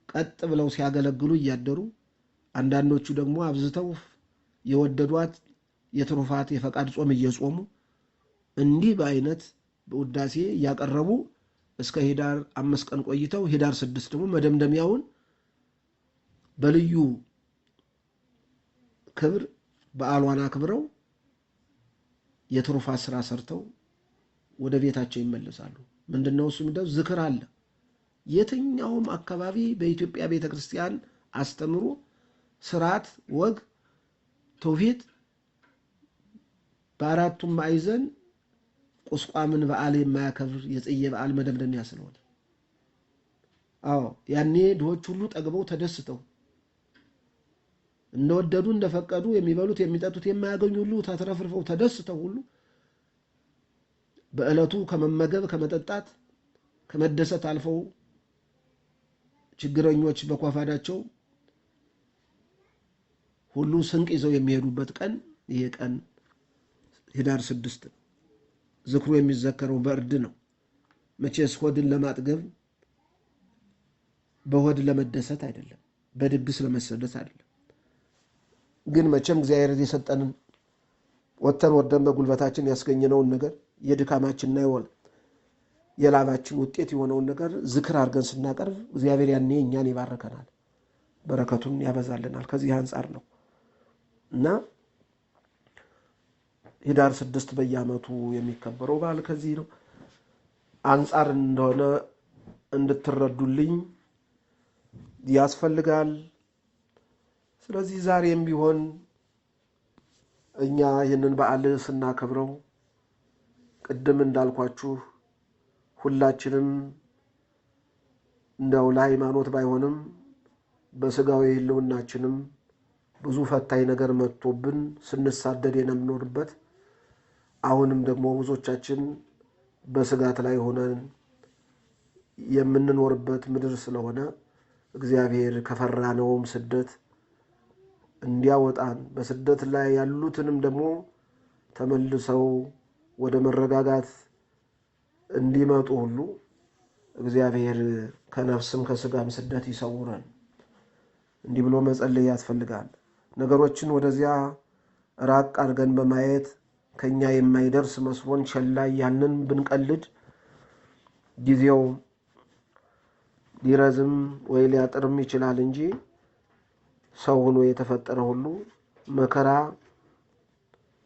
A: ቀጥ ብለው ሲያገለግሉ እያደሩ አንዳንዶቹ ደግሞ አብዝተው የወደዷት የትሩፋት የፈቃድ ጾም እየጾሙ እንዲህ በአይነት በውዳሴ እያቀረቡ እስከ ኅዳር 5 ቀን ቆይተው ኅዳር 6 ደግሞ መደምደሚያውን በልዩ ክብር በዓሏን አክብረው የትሩፋት ስራ ሰርተው ወደ ቤታቸው ይመለሳሉ። ምንድነው እሱ? ምንድነው? ዝክር አለ። የትኛውም አካባቢ በኢትዮጵያ ቤተክርስቲያን አስተምሮ ስርዓት፣ ወግ፣ ትውፊት በአራቱም ማዕዘን ቁስቋምን በዓል የማያከብር የጽጌ በዓል መደምደሚያ ስለሆነ፣ አዎ ያኔ ድሆች ሁሉ ጠግበው ተደስተው እንደወደዱ እንደፈቀዱ የሚበሉት የሚጠጡት የማያገኙ ሁሉ ተትረፍርፈው ተደስተው ሁሉ በዕለቱ ከመመገብ ከመጠጣት ከመደሰት አልፈው ችግረኞች በኳፋዳቸው ሁሉ ስንቅ ይዘው የሚሄዱበት ቀን ይሄ ቀን ኅዳር 6 ነው። ዝክሩ የሚዘከረው በእርድ ነው። መቼስ ሆድን ለማጥገብ በሆድ ለመደሰት አይደለም፣ በድግስ ለመሰደት አይደለም። ግን መቼም እግዚአብሔር የሰጠንን ወተን ወደን በጉልበታችን ያስገኘነውን ነገር የድካማችንና የላባችን ውጤት የሆነውን ነገር ዝክር አድርገን ስናቀርብ እግዚአብሔር ያኔ እኛን ይባርከናል፣ በረከቱን ያበዛልናል። ከዚህ አንጻር ነው እና ኅዳር 6 በየዓመቱ የሚከበረው በዓል ከዚህ ነው አንጻር እንደሆነ እንድትረዱልኝ ያስፈልጋል። ስለዚህ ዛሬም ቢሆን እኛ ይህንን በዓል ስናከብረው ቅድም እንዳልኳችሁ ሁላችንም እንደው ለሃይማኖት ባይሆንም በስጋዊ ሕልውናችንም ብዙ ፈታኝ ነገር መጥቶብን ስንሳደድ የምንኖርበት፣ አሁንም ደግሞ ብዙዎቻችን በስጋት ላይ ሆነን የምንኖርበት ምድር ስለሆነ እግዚአብሔር ከፈራነውም ስደት እንዲያወጣን በስደት ላይ ያሉትንም ደግሞ ተመልሰው ወደ መረጋጋት እንዲመጡ ሁሉ እግዚአብሔር ከነፍስም ከስጋም ስደት ይሰውረን። እንዲህ ብሎ መጸለይ ያስፈልጋል። ነገሮችን ወደዚያ ራቅ አድርገን በማየት ከኛ የማይደርስ መስሎን ቸላይ ያንን ብንቀልድ ጊዜው ሊረዝም ወይ ሊያጥርም ይችላል እንጂ ሰው ሆኖ የተፈጠረ ሁሉ መከራ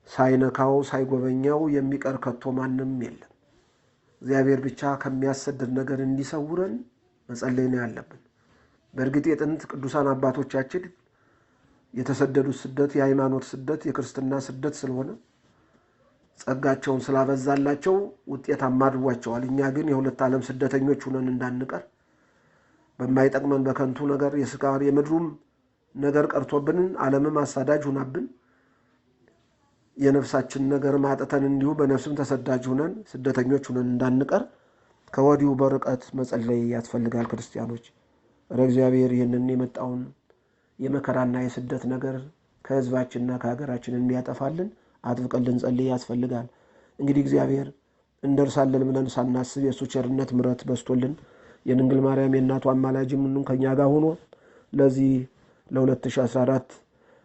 A: ሳይነካው ሳይጎበኛው የሚቀር ከቶ ማንም የለም። እግዚአብሔር ብቻ ከሚያሰድድ ነገር እንዲሰውረን መጸለይ ነው ያለብን። በእርግጥ የጥንት ቅዱሳን አባቶቻችን የተሰደዱት ስደት የሃይማኖት ስደት የክርስትና ስደት ስለሆነ ጸጋቸውን ስላበዛላቸው ውጤታማ አድርጓቸዋል። እኛ ግን የሁለት ዓለም ስደተኞች ሆነን እንዳንቀር በማይጠቅመን በከንቱ ነገር የስጋ የምድሩም ነገር ቀርቶብን ዓለምም አሳዳጅ ሆናብን የነፍሳችን ነገር ማጥተን እንዲሁ በነፍስም ተሰዳጅ ሆነን ስደተኞች ሆነን እንዳንቀር ከወዲሁ በርቀት መጸለይ ያስፈልጋል። ክርስቲያኖች እግዚአብሔር ይህንን የመጣውን የመከራና የስደት ነገር ከህዝባችንና ከሀገራችን እንዲያጠፋልን አጥብቀን ልንጸልይ ያስፈልጋል። እንግዲህ እግዚአብሔር እንደርሳለን ብለን ሳናስብ የእሱ ቸርነት ምሕረት በስቶልን የድንግል ማርያም የእናቱ አማላጅነቱ ከኛ ጋር ሆኖ ለዚህ ለ2014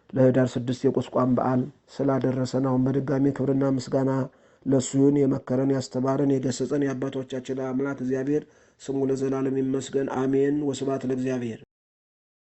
A: ለኅዳር 6 የቁስቋም በዓል ስላደረሰን አሁን በድጋሚ ክብርና ምስጋና ለሱ ይሁን። የመከረን ያስተማረን የገሰጸን የአባቶቻችን አምላክ እግዚአብሔር ስሙ ለዘላለም ይመስገን። አሜን። ወስብሐት ለእግዚአብሔር።